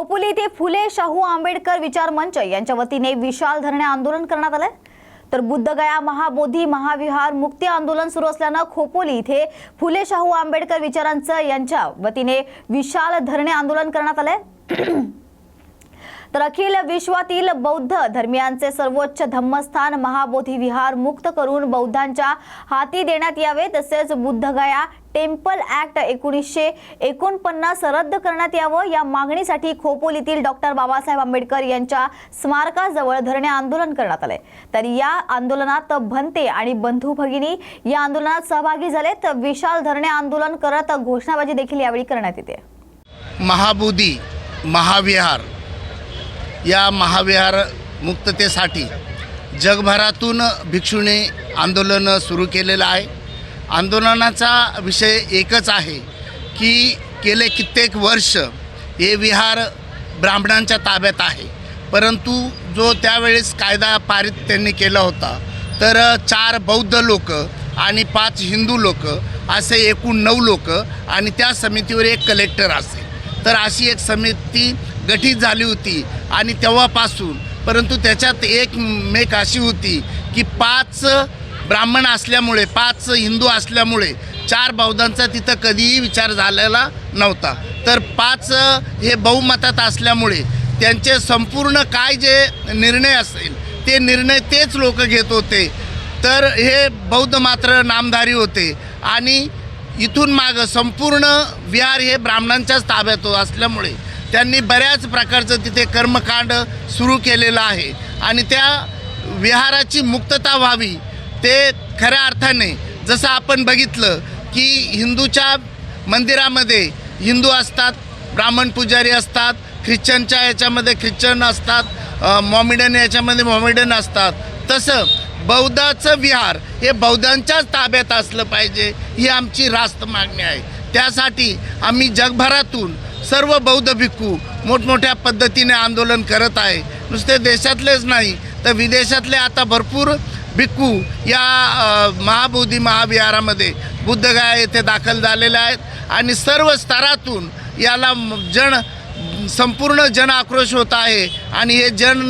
खोपोली येथे फुले शाहू आंबेडकर विचार मंच यांच्या वतीने विशाल धरणे आंदोलन करण्यात आले। तर बुद्धगया महाबोधी महाविहार मुक्ती आंदोलन सुरू असल्याने खोपोली येथे फुले शाहू आंबेडकर विचारांचं यांच्या वतीने विशाल धरणे आंदोलन करण्यात आले। तर अखिल विश्वातील बौद्ध धर्मियांचे सर्वोच्च धम्मस्थान महाबोधी विहार मुक्त करून बौद्धांच्या हाती देण्यात यावे, तसेच बुद्धगया टेम्पल ऍक्ट 1949 रद्द करण्यात यावं या मागणीसाठी खोपोलीतील डॉक्टर बाबासाहेब आंबेडकर यांच्या स्मारकाजवळ धरणे आंदोलन करण्यात आले। तर या आंदोलनात भंते आणि बंधू भगिनी या आंदोलनात सहभागी झाले। तर विशाल धरणे आंदोलन करत घोषणाबाजी देखील यावेळी करण्यात येते। महाबोधी महाविहार या महाविहार मुक्ततेसाठी जगभरातून भिक्षूने आंदोलन सुरू केलेलं आहे। आंदोलनाचा विषय एकच आहे की गेले कित्येक वर्ष हे विहार ब्राह्मणांच्या ताब्यात आहे, परंतु जो त्यावेळेस कायदा पारित त्यांनी केला होता तर 4 बौद्ध लोक आणि 5 हिंदू लोक असे एकूण 9 लोक आणि त्या समितीवर एक कलेक्टर असेल, तर अशी एक समिती गठीत झाली होती आणि तेव्हापासून, परंतु त्याच्यात एक मेक अशी होती की 5 ब्राह्मण असल्यामुळे 5 हिंदू असल्यामुळे 4 बौद्धांचा तिथं कधीही विचार झालेला नव्हता। तर 5 हे बहुमतात असल्यामुळे त्यांचे संपूर्ण काय जे निर्णय असेल ते निर्णय तेच लोक घेत होते। तर हे बौद्ध मात्र नामधारी होते आणि इथून मागं संपूर्ण विहार हे ब्राह्मणांच्याच ताब्यात असल्यामुळे त्यांनी बऱ्याच प्रकारचं तिथे कर्मकांड सुरू केलेलं आहे आणि त्या विहाराची मुक्तता व्हावी। ते खऱ्या अर्थाने जसं आपण बघितलं की हिंदूच्या मंदिरामध्ये हिंदू असतात, ब्राह्मण पुजारी असतात, ख्रिश्चनच्या याच्यामध्ये ख्रिश्चन असतात, मॉमेडन याच्यामध्ये मॉमेडन असतात, तसं बौद्धाचं विहार हे बौद्धांच्याच ताब्यात असलं पाहिजे ही आमची रास्त मागणी आहे। त्यासाठी आम्ही जगभरातून सर्व बौद्ध भिक्खू मोठमोठ्या पद्धतीने आंदोलन करत आहे। नुसते देशातलेच नाही तर विदेशातले आता भरपूर भिक्खू या महाबोधी महाविहारामध्ये बुद्धगया येथे दाखल झालेले आहेत आणि सर्व स्तरातून याला संपूर्ण जन आक्रोश होत आहे आणि हे जन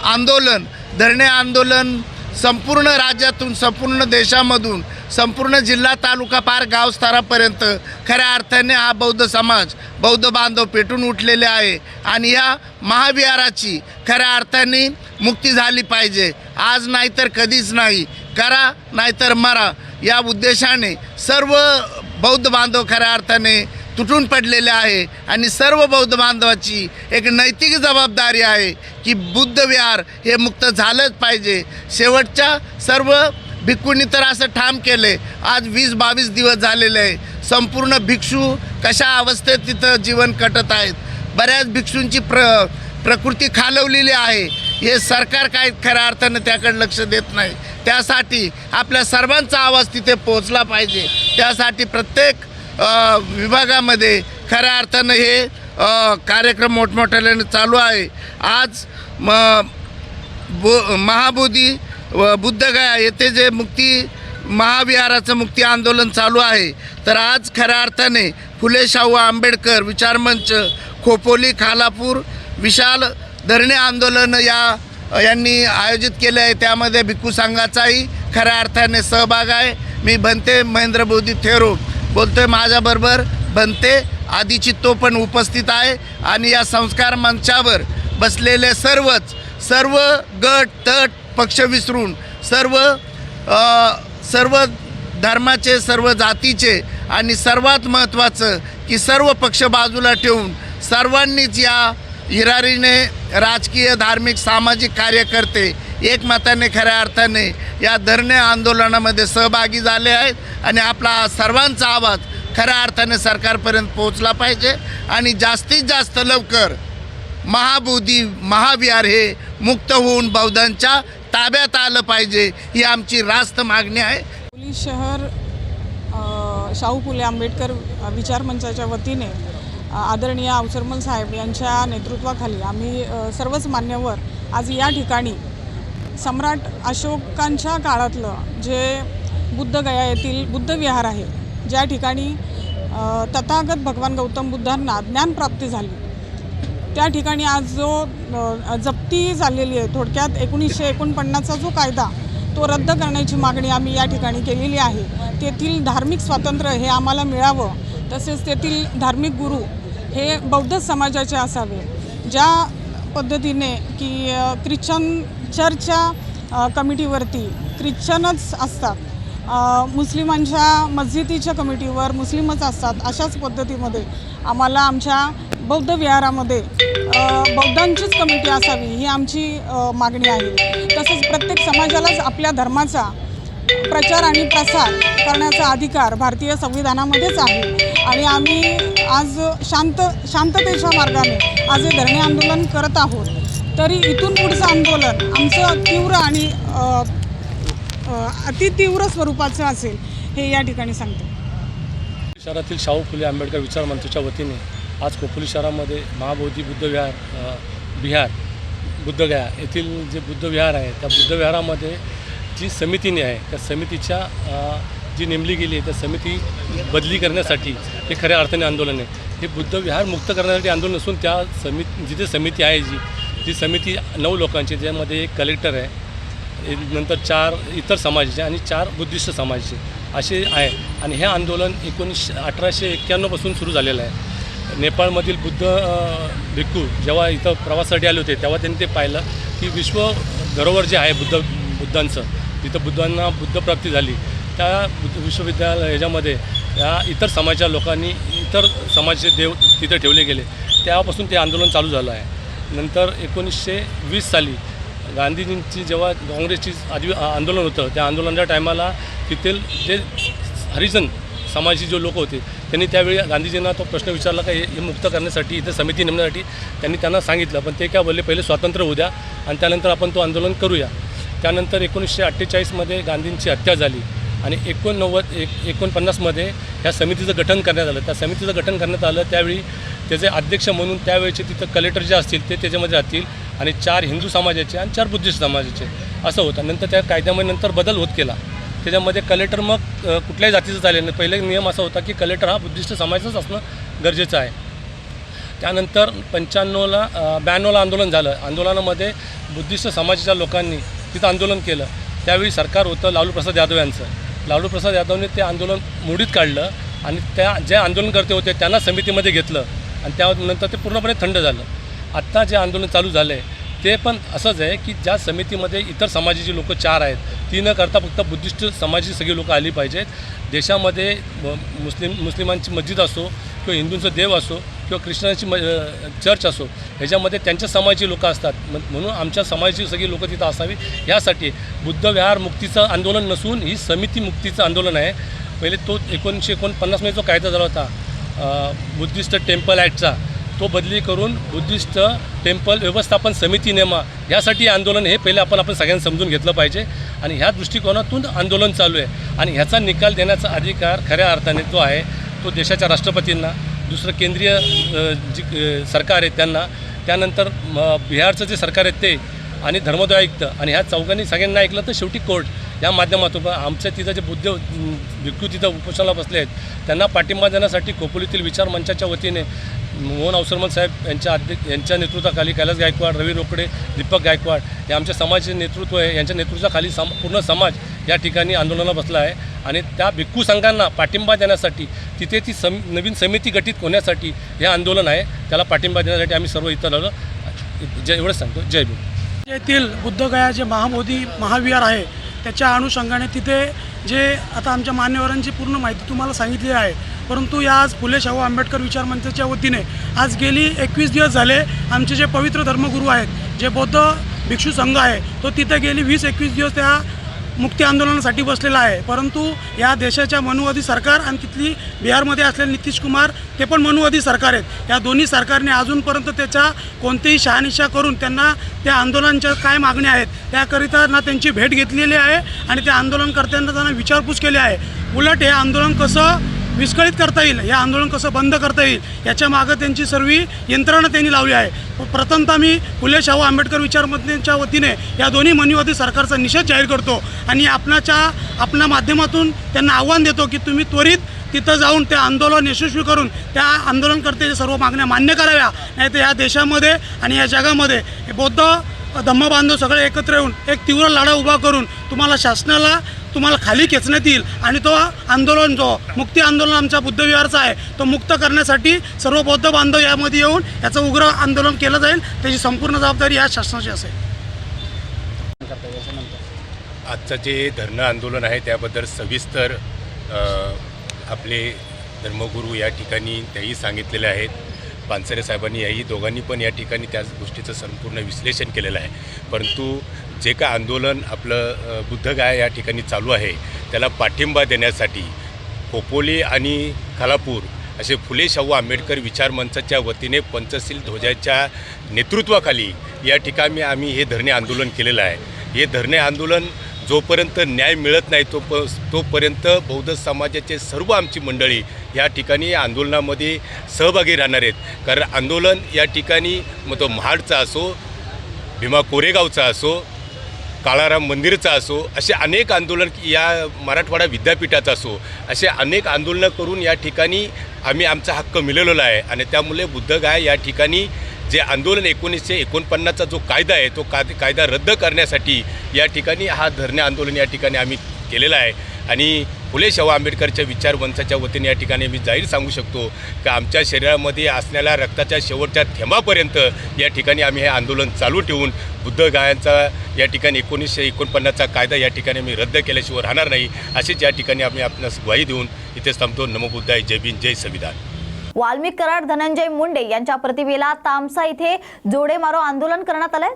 आंदोलन धरणे आंदोलन संपूर्ण राज्यातून संपूर्ण देशामधून संपूर्ण जिल्हा तालुका पार गाव स्तरापर्यंत खऱ्या अर्थाने हा बौद्ध समाज बौद्ध बांधव पेटून उठलेले आहे आणि या महाविहाराची खऱ्या अर्थाने मुक्ती झाली पाहिजे। आज नाही तर कधीच नाही, करा नाहीतर मरा या उद्देशाने सर्व बौद्ध बांधव खऱ्या अर्थाने तुटून पडलेले आहे आणि सर्व बौद्ध बांधवाची एक नैतिक जबाबदारी आहे की बुद्ध विहार हे मुक्त झालंच पाहिजे। शेवटच्या सर्व भिक्खूंनी तर असं ठाम केले, आज 20-22 दिवस झालेले आहे, संपूर्ण भिक्षू कशा अवस्थेत तिथं जीवन कटत आहेत, बऱ्याच भिक्षूंची प्रकृती खालवलेली आहे। हे सरकार काय खऱ्या अर्थानं त्याकडे लक्ष देत नाही। त्यासाठी आपल्या सर्वांचा आवाज तिथे पोहोचला पाहिजे। त्यासाठी प्रत्येक विभागामध्ये खऱ्या अर्थानं हे कार्यक्रम मोठमोठ्याने चालू आहे। आज महाबोधी बुद्धगया येथे जे मुक्ती महाविहाराचं मुक्ती आंदोलन चालू आहे, तर आज खऱ्या अर्थाने फुले शाहू आंबेडकर विचार मंच खोपोली खालापूर विशाल धरणे आंदोलन यांनी आयोजित केले आहे। त्यामध्ये भिक्खू संघाचाही खऱ्या अर्थाने सहभाग आहे। मी भंते महेंद्र बोधी थेरो बोलतोय, माझ्याबरोबर भंते आदिचित्तो पण उपस्थित आहे आणि या संस्कार मंचावर बसलेले सर्व गट तट पक्ष विसरून सर्व धर्माचे सर्व जातीचे आणि सर्वात महत्त्वाचं की सर्व पक्ष बाजूला ठेवून सर्वांनीच या हिरारीने राजकीय धार्मिक सामाजिक कार्यकर्ते एकमताने खऱ्या अर्थाने या धरणे आंदोलनामध्ये सहभागी झाले आहेत आणि आपला सर्वांचा आवाज खऱ्या अर्थाने सरकारपर्यंत पोहोचला पाहिजे आणि जास्तीत जास्त लवकर महाबोधी महाविहार हे मुक्त होऊन बौद्धांच्या ताब्यात आलं पाहिजे ही आमची रास्त मागणी आहे। खोपोली शहर शाहू फुले आंबेडकर विचार मंचाच्या वतीने आदरणीय अवसरमल साहेब यांच्या नेतृत्वाखाली आम्ही सर्वच मान्यवर आज या ठिकाणी सम्राट अशोकांच्या काळातलं जे बुद्धगया येथील बुद्ध विहार आहे, ज्या ठिकाणी तथागत भगवान गौतम बुद्धांना ज्ञानप्राप्ती झाली त्या ठिकाणी आज जो जप्ती झालेली आहे, थोडक्यात 1949चा जो कायदा तो रद्द करण्याची मागणी आम्ही या ठिकाणी केलेली आहे. तेथील धार्मिक स्वातंत्र्य हे आम्हाला मिळावं, तसेच तेथील धार्मिक गुरु हे बौद्ध समाजाचे असावे. ज्या पद्धतीने की ख्रिश्चन चर्चच्या कमिटीवरती ख्रिश्चनच असतात, मुस्लिमांच्या मस्जिदीच्या कमिटीवर मुस्लिमच असतात, अशाच पद्धतीमध्ये आम्हाला आमच्या बौद्ध विहारामध्ये बौद्धांचीच कमिटी असावी ही आमची मागणी आहे. तसेच प्रत्येक समाजालाच आपल्या धर्माचा प्रचार आणि प्रसार करण्याचा अधिकार भारतीय संविधानामध्येच आहे. आणि आम्ही आज शांततेच्या मार्गाने आज हे धरणे आंदोलन करत आहोत. तरी इथून पुढचं आंदोलन आमचं तीव्र आणि अतितीव्र स्वरूपाचं असेल हे या ठिकाणी सांगते. शहरातील शाहू फुले आंबेडकर विचार मंचच्या वतीने आज खोपोली शहरामध्ये महाबोधी बुद्ध विहार बुद्धगया येथील जे बुद्ध विहार आहे त्या बुद्ध विहारामध्ये जी समितीने आहे त्या समितीच्या जी नेमली गेली आहे त्या समिती बदली करण्यासाठी हे खऱ्या अर्थाने आंदोलन आहे. हे बुद्ध विहार मुक्त करण्यासाठी आंदोलन असून त्या जिथे समिती आहे जी समिती 9 लोकांची, ज्यामध्ये एक कलेक्टर आहे, नंतर 4 इतर समाजाचे आणि 4 बुद्धिस्ट समाजाचे असे आहे. आणि हे आंदोलन 1891 पासून सुरू झालेलं आहे. नेपाळमधील बुद्ध भिक्खू जेव्हा इथं प्रवासासाठी आले होते तेव्हा त्यांनी ते पाहिलं की विश्व धरोहर जे आहे बुद्धांचं, तिथं बुद्धांना बुद्धप्राप्ती झाली, त्या विश्वविद्यालय ह्याच्यामध्ये या इतर समाजाच्या लोकांनी इतर समाजाचे देव तिथं ठेवले गेले. तेव्हापासून ते आंदोलन चालू झालं आहे. नंतर 1920 साली गांधीजींची जेव्हा काँग्रेसची आंदोलन होतं त्या आंदोलनाच्या टायमाला तिथील जे हरिजन समाजाची जो लोक होते त्यांनी त्यावेळी गांधीजींना तो प्रश्न विचारला का हे मुक्त करण्यासाठी इथे समिती नेमण्यासाठी. त्यांना सांगितलं, पण ते काय बोलले, पहिले स्वातंत्र्य होऊ द्या आणि त्यानंतर आपण तो आंदोलन करूया. त्यानंतर 1948मध्ये गांधींची हत्या झाली आणि 1949मध्ये ह्या समितीचं गठन करण्यात आलं. त्या समितीचं गठन करण्यात आलं त्यावेळी त्याचे अध्यक्ष म्हणून त्यावेळेचे तिथं कलेक्टर जे असतील ते त्याच्यामध्ये राहतील आणि 4 हिंदू समाजाचे आणि 4 बुद्धिस्ट समाजाचे असं होतं. नंतर त्या कायद्यामध्ये नंतर बदल होत गेला. त्याच्यामध्ये कलेक्टर मग कुठल्याही जातीचं चालेल नाही. पहिले नियम असा होता की कलेक्टर हा बुद्धिस्ट समाजाचाच असणं गरजेचं आहे. त्यानंतर 92ला आंदोलन झालं. आंदोलनामध्ये बुद्धिस्ट समाजाच्या लोकांनी तिथं आंदोलन केलं. त्यावेळी सरकार होतं लालू प्रसाद यादव यांचं. लालू प्रसाद यादवने ते आंदोलन मोडीत काढलं आणि त्या जे आंदोलनकर्ते होते त्यांना समितीमध्ये घेतलं आणि त्यानंतर ते पूर्णपणे थंड झालं. आत्ता जे आंदोलन चालू झालं आहे ते पण असंच आहे की ज्या समितीमध्ये इतर समाजाची लोकं 4 आहेत ती न करता फक्त बुद्धिस्ट समाजाची सगळी लोकं आली पाहिजेत. देशामध्ये मुस्लिमांची मस्जिद असो किंवा हिंदूंचं देव असो किंवा ख्रिश्चनांची चर्च असो ह्याच्यामध्ये त्यांच्या समाजाची लोकं असतात. म्हणून आमच्या समाजाची सगळी लोकं तिथं असावी यासाठी बुद्ध विहार मुक्तीचं आंदोलन नसून ही समिती मुक्तीचं आंदोलन आहे. पहिले तो 1949मध्ये जो कायदा झाला होता बुद्धिस्ट टेम्पल ॲक्टचा तो बदली करून बुद्धिस्ट टेम्पल व्यवस्थापन समिती नेमा यासाठी आंदोलन हे पहिले आपण सगळ्यांनी समजून घेतलं पाहिजे. आणि ह्या दृष्टिकोनातून आंदोलन चालू आहे आणि ह्याचा निकाल देण्याचा अधिकार खऱ्या अर्थाने जो आहे तो देशाच्या राष्ट्रपतींना, दुसरं केंद्रीय जी सरकार आहे त्यांना, त्यानंतर बिहारचं जे सरकार आहे ते आणि धर्मोदय आयुक्त आणि ह्या चौघांनी सगळ्यांना ऐकलं तर शेवटी कोर्ट या माध्यमातून आमच्या तिथं जे बुद्ध भिक्खू तिथं उपोषणाला बसले आहेत त्यांना पाठिंबा देण्यासाठी खोपोलीतील विचार मंचाच्या वतीने मोहन अवसरमल साहेब यांच्या नेतृत्वाखाली कैलास गायकवाड, रवी रोकडे, दीपक गायकवाड हे आमच्या समाजाचे नेतृत्व आहे. यांच्या नेतृत्वाखाली पूर्ण समाज या ठिकाणी आंदोलनाला बसला आहे आणि त्या भिक्खू संघांना पाठिंबा देण्यासाठी तिथे ती नवीन समिती गठीत होण्यासाठी हे आंदोलन आहे. त्याला पाठिंबा देण्यासाठी आम्ही सर्व इथं आलो. एवढंच सांगतो. जय भीम. येथील बुद्धगया जे महाविहार आहे त्याच्या अनुषंगाने तिथे जे आता आमच्या मान्यवरांची पूर्ण माहिती तुम्हाला सांगितली आहे, परंतु या आज फुले शाहू आंबेडकर विचार मंचाच्या वतीने आज गेली 21 दिवस झाले आमचे जे पवित्र धर्मगुरू आहेत, जे बौद्ध भिक्षू संघ आहे तो तिथे गेली 20-21 दिवस त्या मुक्ती आंदोलनासाठी बसलेला आहे. परंतु या देशाच्या मनुवादी सरकार आणि तिथली बिहारमध्ये असलेले नितीश कुमार ते पण मनुवादी सरकार आहेत. या दोन्ही सरकारने अजूनपर्यंत त्याच्या कोणतीही शहानिशा करून त्यांना त्या आंदोलनाच्या काय मागण्या आहेत त्याकरिता ना त्यांची भेट घेतलेली आहे आणि त्या आंदोलनकर्त्यांना त्यांना विचारपूस केली आहे. उलट हे आंदोलन कसं विस्कळीत करता येईल, हे आंदोलन कसं बंद करता येईल याच्या मागं त्यांची सर्व यंत्रणा त्यांनी लावली आहे. प्रथमतः मी फुले शाहू आंबेडकर विचार मंचाच्या वतीने या दोन्ही मनुवादी सरकारचा निषेध जाहीर करतो आणि आपल्या माध्यमातून त्यांना आव्हान देतो की तुम्ही त्वरित तिथं जाऊन ते आंदोलन यशस्वी करून त्या आंदोलनकर्त्याच्या सर्व मागण्या मान्य कराव्या, नाही तर या देशामध्ये आणि या जगामध्ये हे बौद्ध धम्मबांधव सगळे एकत्र येऊन एक तीव्र लढा उभा करून तुम्हाला शासनाला तुम्हाला खाली खेचण्यात येईल आणि तो आंदोलन जो मुक्ती आंदोलन आमच्या बुद्धविहारचा आहे तो मुक्त करण्यासाठी सर्व बौद्ध बांधव यामध्ये येऊन याचं उग्र आंदोलन केलं जाईल, त्याची संपूर्ण जबाबदारी या शासनाची असेल. आजचं जे धरणं आंदोलन आहे त्याबद्दल सविस्तर आपले धर्मगुरू या ठिकाणी तेही सांगितलेले आहेत. पानसरे साहेबांनी याही दोघांनी पण या ठिकाणी त्याच गोष्टीचं संपूर्ण विश्लेषण केलेलं आहे. परंतु जे का आंदोलन आपलं बुद्धगया या ठिकाणी चालू आहे त्याला पाठिंबा देण्यासाठी खोपोली आणि खालापूर असे फुले शाहू आंबेडकर विचार मंचाच्या वतीने पंचशील ध्वजाच्या नेतृत्वाखाली या ठिकाणी आम्ही हे धरणे आंदोलन केलेलं आहे. हे धरणे आंदोलन जोपर्यंत न्याय मिळत नाही तोपर्यंत बौद्ध समाजाचे सर्व आमची मंडळी या ठिकाणी आंदोलनामध्ये सहभागी राहणार आहेत. कारण आंदोलन या ठिकाणी मग तो महाडचा असो, भीमा कोरेगावचा असो, काळाराम मंदिरचा असो, असे अनेक आंदोलन या मराठवाडा विद्यापीठाचा असो, असे अनेक आंदोलनं करून या ठिकाणी आम्ही आमचा हक्क मिळवलेला आहे. आणि त्यामुळे बुद्धगया या ठिकाणी जे आंदोलन 1949चा जो कायदा आहे तो कायदा रद्द करण्यासाठी या ठिकाणी हा धरणे आंदोलन या ठिकाणी आम्ही केलेलं आहे. आणि फुले शाहू आंबेडकरच्या विचार मंचाच्या वतीने या ठिकाणी मी जाहीर सांगू शकतो की आमच्या शरीरामध्ये असलेल्या रक्ताच्या शेवटच्या थेंबापर्यंत या ठिकाणी आम्ही हे आंदोलन चालू ठेवून बुद्धगयांचा या ठिकाणी 1949चा कायदा या ठिकाणी आम्ही रद्द केल्याशिवाय राहणार नाही, अशीच या ठिकाणी आम्ही आपणास ग्वाही देऊन इथेच थांबतो. नमो बुद्धाय. जय भीम, जय संविधान. वाल्मिक कराड धनंजय मुंडे यांच्या प्रतिमेला तामसा इथे जोडे मारो आंदोलन करण्यात आलंय.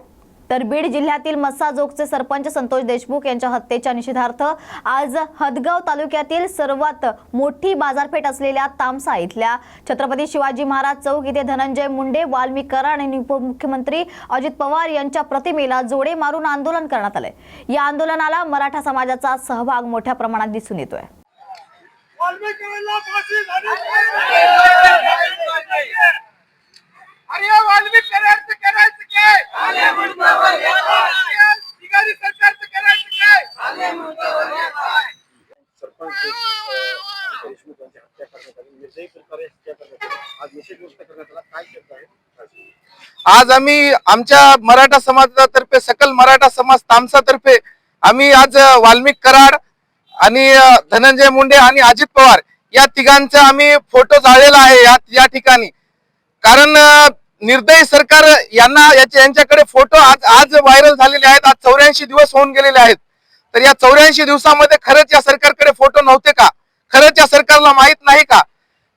तर बीड जिल्ह्यातील मस्साजोगचे सरपंच संतोष देशमुख यांच्या हत्येच्या निषेधार्थ आज हदगाव तालुक्यातील सर्वात मोठी बाजारपेठ असलेल्या तामसा इथल्या छत्रपती शिवाजी महाराज चौक इथे धनंजय मुंडे, वाल्मिक कराड आणि उपमुख्यमंत्री अजित पवार यांच्या प्रतिमेला जोडे मारून आंदोलन करण्यात आलंय. या आंदोलनाला मराठा समाजाचा सहभाग मोठ्या प्रमाणात दिसून येतोय. अरे वाल्मिक करायचं काय? बिगारी सरकारचं करायचं काय? आज आम्ही आमच्या मराठा समाजातर्फे सकल मराठा समाज तामसातर्फे आम्ही आज वाल्मिक कराड आणि धनंजय मुंडे आणि अजित पवार या तिघांचा आम्ही फोटो जाळलेला आहे या ठिकाणी. कारण निर्दयी सरकार यांच्याकडे फोटो आज व्हायरल झालेले आहेत. आज 84 दिवस होऊन गेलेले आहेत. तर या 84 दिवसामध्ये खरंच या सरकारकडे फोटो नव्हते का? खरंच या सरकारला माहित नाही का?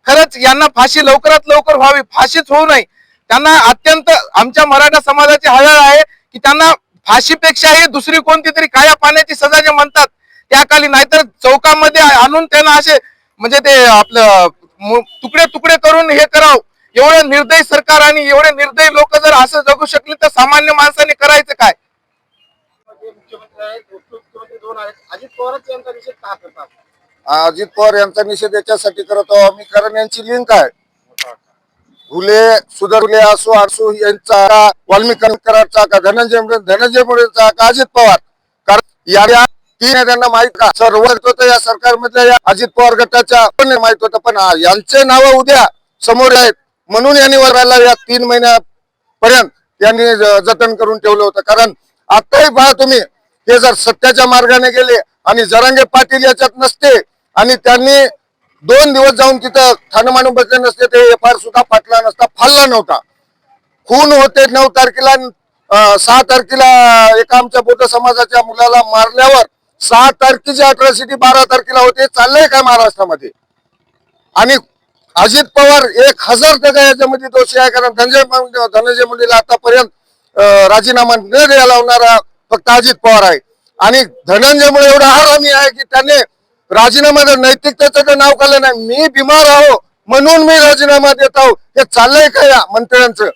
खरंच यांना फाशी लवकरात लवकर व्हावी, फाशीच होऊ नये. त्यांना अत्यंत आमच्या मराठा समाजाची हळहळ आहे की त्यांना फाशीपेक्षाही दुसरी कोणती तरी काया पाण्याची सजा जे म्हणतात त्याखाली, नाहीतर चौकामध्ये आणून त्यांना असे म्हणजे ते आपलं तुकडे तुकडे करून हे करावं. एवढं निर्दयी सरकार आणि एवढे निर्दयी लोक जर असं जगू शकले तर सामान्य माणसाने करायचं काय? अजित पवार यांचा निषेध याच्यासाठी करतो आम्ही, कारण यांची लिंक आहे. फुले सुधरले असो यांचा, वाल्मिक कराडचा का, धनंजय मुंडेचा का, अजित पवार, कारण या तीन त्यांना माहित का सर्व होतं या सरकारमधल्या या अजित पवार गटाच्या माहित होतं. पण यांचे नाव उद्या समोर आहेत म्हणून यांनी वराला या 3 महिन्यापर्यंत यांनी जतन करून ठेवलं होतं. कारण आताही पहा तुम्ही, ते जर सत्याच्या मार्गाने गेले आणि जरांगे पाटील याच्यात नसते आणि त्यांनी 2 दिवस जाऊन तिथं ठाणे मांडून बसले नसते, ते FIR सुद्धा फाटला नसता, फाडला नव्हता. खून होते 9 तारखेला, 6 तारखेला एका आमच्या बौद्ध समाजाच्या मुलाला मारल्यावर 6 तारखेची अट्रॉसिटी 12 तारखेला होते. चाललंय काय महाराष्ट्रामध्ये? आणि अजित पवार 1000% याच्यामध्ये दोषी आहे. कारण धनंजय मुंडेला आतापर्यंत राजीनामा न द्यायला लावणारा फक्त अजित पवार आहे. आणि धनंजय मुंडे एवढा हरामी आहे की त्याने राजीनामा नैतिकतेचं नाव काढलं नाही. मी बिमार आहो म्हणून मी राजीनामा देत आहो, हे चाललंय का या मंत्र्यांचं?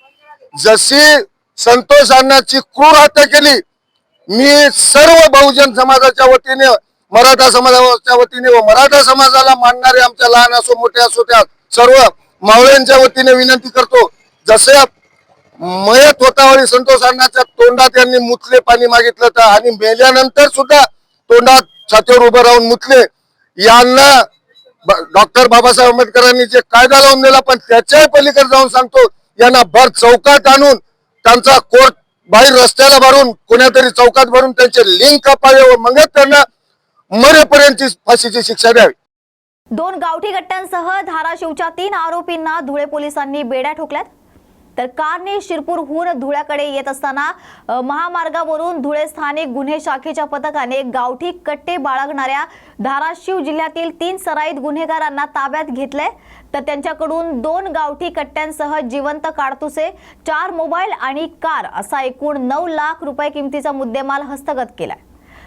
जशी संतोष अण्णाची क्रूर हत्या केली, मी सर्व बहुजन समाजाच्या वतीने, मराठा समाजाच्या वतीने व मराठा समाजाला मानणारे आमच्या लहान असो मोठे असो त्या सर्व मावळ्यांच्या वतीने विनंती करतो, जसे मयत होतावेळी संतोष अण्णाच्या तोंडात त्यांनी मुतले पाणी मागितलं तर, आणि मेल्यानंतर सुद्धा तोंडात छातीवर उभं राहून मुतले. यांना डॉक्टर बाबासाहेब आंबेडकरांनी जे कायदा लावून दिला, पण त्याच्याही पलीकडे जाऊन सांगतो यांना भर चौकात आणून त्यांचा कोर्ट बाहेर रस्त्याला भरून कोण्यातरी चौकात भरून त्यांचे लिंक कापावे व मग त्यांना मरेपर्यंतची फाशीची शिक्षा द्यावी. 2 गावठी गट्ट्यांसह धाराशिवच्या 3 आरोपींना धुळे पोलिसांनी बेड्या ठोकल्यात. तर कारने शिरपूरहून धुळ्याकडे येत असताना महामार्गावरून धुळे स्थानिक गुन्हे शाखेच्या पथकाने गावठी कट्टे बाळगणाऱ्या धाराशिव जिल्ह्यातील 3 सराईत गुन्हेगारांना ताब्यात घेतले. तर त्यांच्याकडून 2 गावठी कट्ट्यांसह जिवंत काडतुसे, 4 मोबाईल आणि कार असा एकूण 9 लाख रुपये किमतीचा मुद्देमाल हस्तगत केलाय.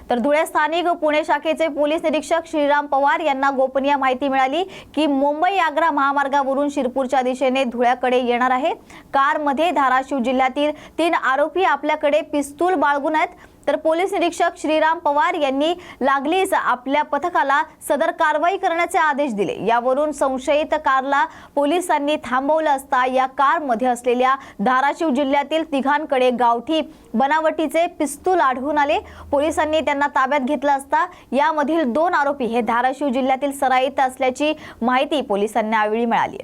तर धुळे स्थानिक पुणे शाखेचे पोलीस निरीक्षक श्रीराम पवार यांना गोपनीय माहिती मिळाली की मुंबई आग्रा महामार्गावरून शिरपूरच्या दिशेने धुळ्याकडे येणार आहे. कारमध्ये धाराशिव जिल्ह्यातील 3 आरोपी आपल्याकडे पिस्तूल बाळगून आहेत. तर पोलीस निरीक्षक श्रीराम पवार यांनी लागलीच आपल्या पथकाला सदर कारवाई करण्याचे आदेश दिले. यावरून संशयित कारला पोलिसांनी थांबवलं असता या कारमध्ये असलेल्या धाराशिव जिल्ह्यातील 3घांकडे गावठी बनावटीचे पिस्तूल आढळून आले. पोलिसांनी त्यांना ताब्यात घेतलं असता यामधील 2 आरोपी हे धाराशिव जिल्ह्यातील सराईत असल्याची माहिती पोलिसांना यावेळी मिळाली.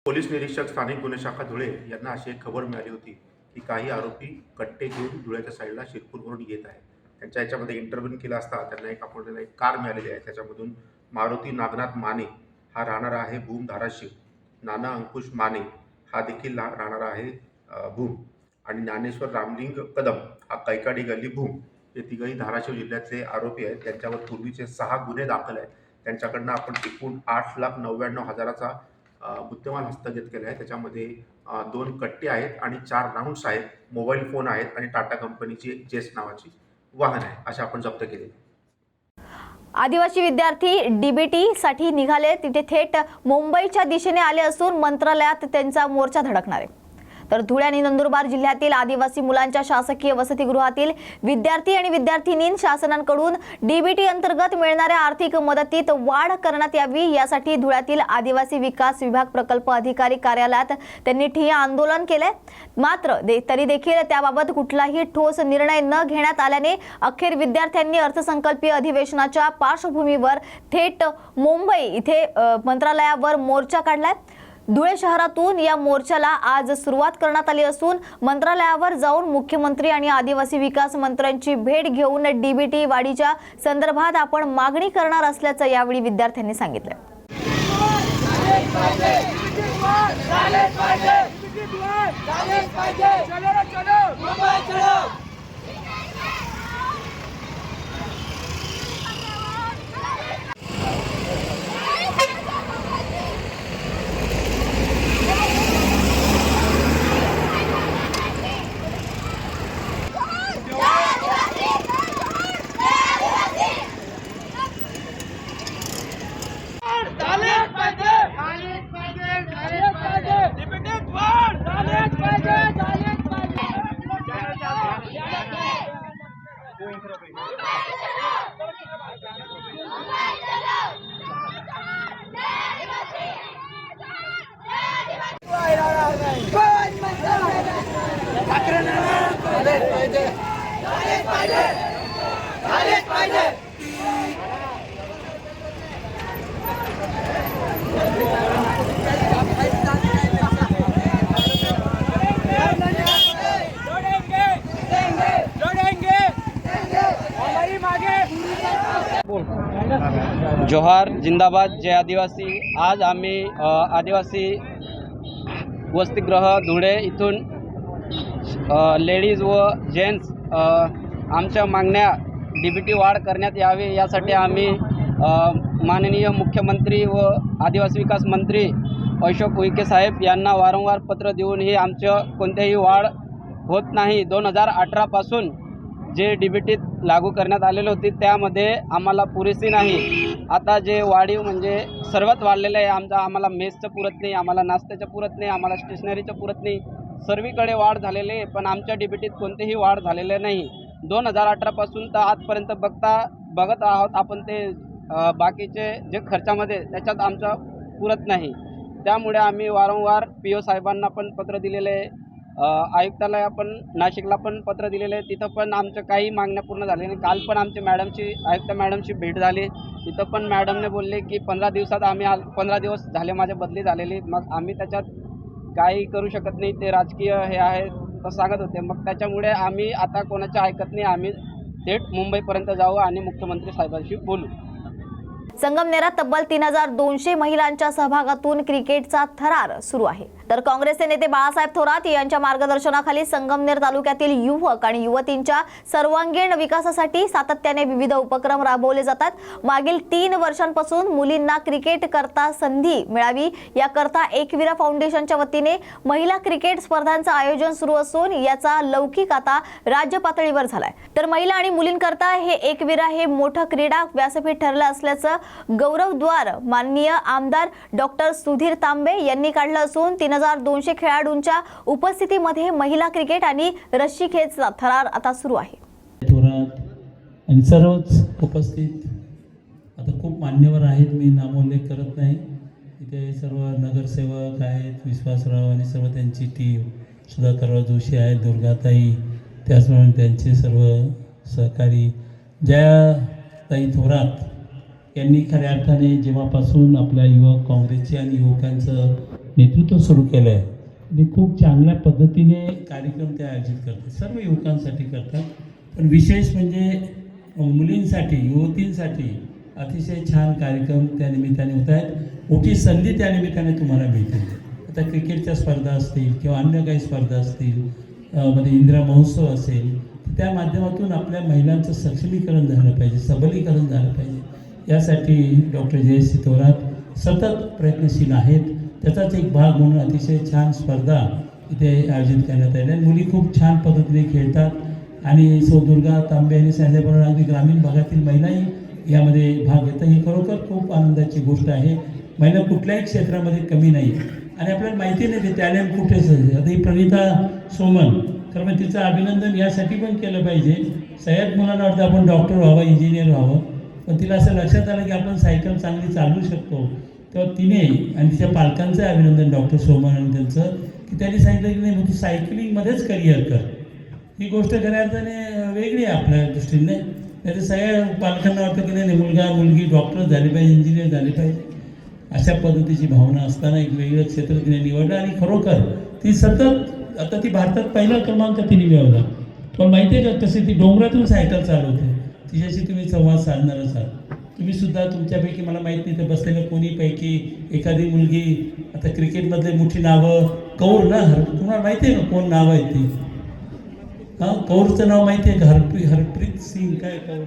पोलीस निरीक्षक स्थानिक गुन्हे शाखा धुळे यांना अशी एक खबर मिळाली होती की काही आरोपी कट्टे घेऊन धुळ्याच्या साईडला शिरपूरवरून येत आहेत. त्यांच्या याच्यामध्ये इंटरव्ह्यू केला असता त्यांना आपल्याला एक कार मिळालेली आहे. त्याच्यामधून मारुती नागनाथ माने हा राहणारा आहे भूम धाराशिव, नाना अंकुश माने हा देखील राहणारा आहे भूम, आणि ज्ञानेश्वर रामलिंग कदम हा कैकाडी गल्ली भूम, हे तिघही धाराशिव जिल्ह्यातले आरोपी आहेत. त्यांच्यावर पूर्वीचे 6 गुन्हे दाखल आहेत. त्यांच्याकडनं आपण एकूण 8,99,000चा मुद्देमाल हस्तगत केला आहे. त्याच्यामध्ये 2 कट्टे आहेत आणि 4 राऊंड्स आहेत, मोबाईल फोन आहेत आणि टाटा कंपनीची एक जेस नावाची वाहन आहे, असे आपण जप्त केले. आदिवासी विद्यार्थी डीबीटी साठी निघाले तिथे थेट मुंबईच्या दिशेने आले असून मंत्रालयात त्यांचा मोर्चा धडकणार आहे. तर धुळे आणि नंदुरबार जिल्ह्यातील आदिवासी मुलांच्या शासकीय वसतिगृहातील विद्यार्थी आणि विद्यार्थिनीं शासनाकडून डीबीटी अंतर्गत मिळणाऱ्या आर्थिक मदतीत वाढ करण्यात यावी यासाठी धुळ्यातील आदिवासी विकास विभाग प्रकल्प अधिकारी कार्यालयात त्यांनी ठिय्या आंदोलन केले. मात्र तरी देखील त्याबाबत कुठलाही ठोस निर्णय न घेण्यात आल्याने अखेर विद्यार्थ्यांनी अर्थसंकल्पीय अधिवेशनाच्या पार्श्वभूमीवर थेट मुंबई इथे मंत्रालयावर मोर्चा काढलाय. धुळे शहरातून या मोर्चाला आज सुरुवात करण्यात आली असून मंत्रालयावर जाऊन मुख्यमंत्री आणि आदिवासी विकास मंत्र्यांची भेट घेऊन डीबीटी वाढीच्या संदर्भात आपण मागणी करणार असल्याचं यावेळी विद्यार्थ्यांनी सांगितलं. जोहार जिंदाबाद जय आदिवासी. आज आम्ही आदिवासी वसतिगृह धुळे इथून लेडीज व जेंट्स आमच्या मागण्या डीबीटी वाढ करण्यात यावी यासाठी आम्ही माननीय मुख्यमंत्री व आदिवासी विकास मंत्री अशोक उईके साहेब यांना वारंवार पत्र देऊनही आमचं कोणत्याही वाढ होत नाही. 2018 पासून जे डीबीटीत लागू करण्यात आलेले होते त्यामध्ये आम्हाला पुरेशी नाही. आता जे वाढीव म्हणजे सर्वात वाढलेलं आहे. आम्हाला मेसचं पुरत नाही, आम्हाला नाश्त्याचं पुरत नाही, आम्हाला स्टेशनरीचं पुरत नाही. सर्वीकडे वाढ झालेली आहे पण आमच्या डीबीटीत कोणतेही वाढ झालेले नाही. 2018 पासून तर आजपर्यंत बघत आहोत आपण ते बाकीचे जे खर्चामध्ये त्याच्यात आमचा पुरत नाही. त्यामुळे आम्ही वारंवार PO साहेबांना पण पत्र दिलेले आहे, आयुक्तालय आपण नाशिकला पण पत्र दिलेलं आहे, तिथं पण आमच्या काही मागण्या पूर्ण झाल्या नाही. काल पण आमची आयुक्त मॅडमची भेट झाली, तिथं पण मॅडमने बोलले की 15 दिवसात 15 दिवस झाले माझ्या बदली झालेली, मग आम्ही त्याच्यात काही करू शकत नाही, ते राजकीय हे आहे तर सांगत होते. मग त्याच्यामुळे आम्ही आता कोणाचं ऐकत नाही, आम्ही थेट मुंबईपर्यंत जाऊ आणि मुख्यमंत्री साहेबांशी बोलू. संगमनेरात तब्बल 3200 महिलांच्या सहभागातून क्रिकेटचा थरार सुरू आहे. तर काँग्रेसचे नेते बाळासाहेब थोरात यांच्या मार्गदर्शनाखाली संगमनेर तालुक्यातील युवक आणि युवतींच्या सर्वांगीण विकासासाठी सातत्याने विविध उपक्रम राबवले जातात. मागील 3 वर्षांपासून मुलींना क्रिकेट करता संधी मिळावी याकरता एकविरा फाउंडेशनच्या वतीने महिला क्रिकेट स्पर्धांचं आयोजन सुरू असून याचा लौकिक आता राज्य पातळीवर झालाय. तर महिला आणि मुलींकरता हे एकविरा हे मोठं क्रीडा व्यासपीठ ठरलं असल्याचं गौरवद्वार माननीय आमदार डॉक्टर सुधीर तांबे यांनी काढलं असून 3200 खेळाडूंच्या उपस्थितीमध्ये महिला क्रिकेट आणि रस्सी खेचचा थरार आता सुरू आहे. थोरात आणि सर्वच उपस्थित आता खूप मान्यवर आहेत, मी नामोल्लेख करत नाही. इथे सर्व नगरसेवक आहेत, विश्वासराव आणि सर्व त्यांची टीम, सुधाकरराव जोशी आहेत, दुर्गाताई, त्याचप्रमाणे त्यांचे सर्व सहकारी. जयाताई थोरात यांनी खऱ्या अर्थाने जेव्हापासून आपल्या युवक काँग्रेसचे आणि युवकांचं नेतृत्व सुरू केलं आहे आणि खूप चांगल्या पद्धतीने कार्यक्रम ते आयोजित करतात, सर्व युवकांसाठी करतात. पण विशेष म्हणजे मुलींसाठी, युवतींसाठी अतिशय छान कार्यक्रम त्या निमित्ताने होत आहेत. मोठी संधी त्या निमित्ताने तुम्हाला मिळते. आता क्रिकेटच्या स्पर्धा असतील किंवा अन्य काही स्पर्धा असतील, मध्ये इंदिरा महोत्सव असेल, त्या माध्यमातून आपल्या महिलांचं सक्षमीकरण झालं पाहिजे, सबलीकरण झालं पाहिजे. यासाठी डॉक्टर जयश्री थोरात सतत प्रयत्नशील आहेत. त्याचाच एक भाग म्हणून अतिशय छान स्पर्धा इथे आयोजित करण्यात आल्या. मुली खूप छान पद्धतीने खेळतात आणि सौ दुर्गा तांबे यांनी सांगितल्याप्रमाणे अगदी ग्रामीण भागातील महिलाही यामध्ये भाग घेतात. ही खरोखर खूप आनंदाची गोष्ट आहे. महिला कुठल्याही क्षेत्रामध्ये कमी नाही आणि आपल्याला माहिती नाही ते टॅलेंट कुठेच आहे. आता ही प्रणिता सोमन, तर मग तिचं अभिनंदन यासाठी पण केलं पाहिजे. सगळ्यात मुलांना वाटतं आपण डॉक्टर व्हावं, इंजिनियर व्हावं, पण तिला असं लक्षात आलं की आपण सायकल चांगली चालवू शकतो. तेव्हा तिने आणि तिच्या पालकांचं अभिनंदन डॉक्टर सोमन आणि त्यांचं, की त्यांनी सांगितलं की नाही मग तू सायकलिंगमध्येच करिअर कर. ही गोष्ट खऱ्या अर्थाने वेगळी आहे आपल्या दृष्टीने. नाही तर सगळ्या पालकांना वाटतं की नाही मुलगा मुलगी डॉक्टर झाले पाहिजे, इंजिनियर झाले पाहिजे. अशा पद्धतीची भावना असताना एक वेगळं क्षेत्र तिने निवडलं आणि खरोखर ती सतत, आता ती भारतात पहिला क्रमांक तिने मिळवला. पण माहिती आहे का कशी ती डोंगरातून सायकल चालवते. तिच्याशी तुम्ही संवाद साधणारच आहात. तुम्ही सुद्धा तुमच्यापैकी, मला माहीत नाही तर बसलेल्या कोणीपैकी एखादी मुलगी, आता क्रिकेटमधले मोठी नावं, कौर ना, तुम्हाला माहिती आहे का कोण नाव आहे ती? हां, कौरचं नाव माहिती आहे का? हरप्रीत सिंग काय कौर?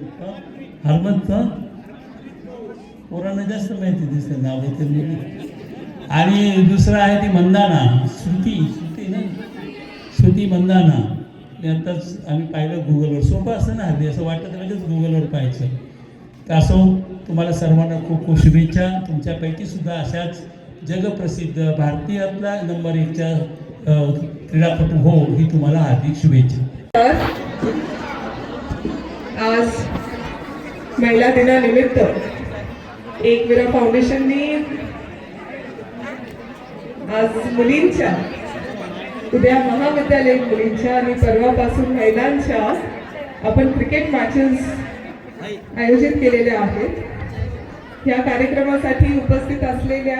हरमत, पोरांना जास्त माहिती दिसतं नाव आहे ते मुली. आणि दुसरं आहे ती मंदाना, श्रुती ना, श्रुती मंदाना. आताच आम्ही पाहिलं गुगलवर. सोपं असतं ना हल्ली, असं वाटतं लगेच गुगलवर पाहायचं. तर असो, तुम्हाला सर्वांना खूप खूप शुभेच्छा. तुमच्यापैकी सुद्धा अशाच जगप्रसिद्ध भारतीयातला नंबर 1च्या क्रीडापटू हो, ही तुम्हाला हार्दिक शुभेच्छा. आज महिला दिनानिमित्त एकविरा फाउंडेशननी आज मुलींच्या, उद्या महाविद्यालयीन मुलींच्या आणि परवापासून महिलांच्या आपण क्रिकेट मॅचेस आयोजित केलेल्या आहेत. या कार्यक्रमासाठी उपस्थित असलेले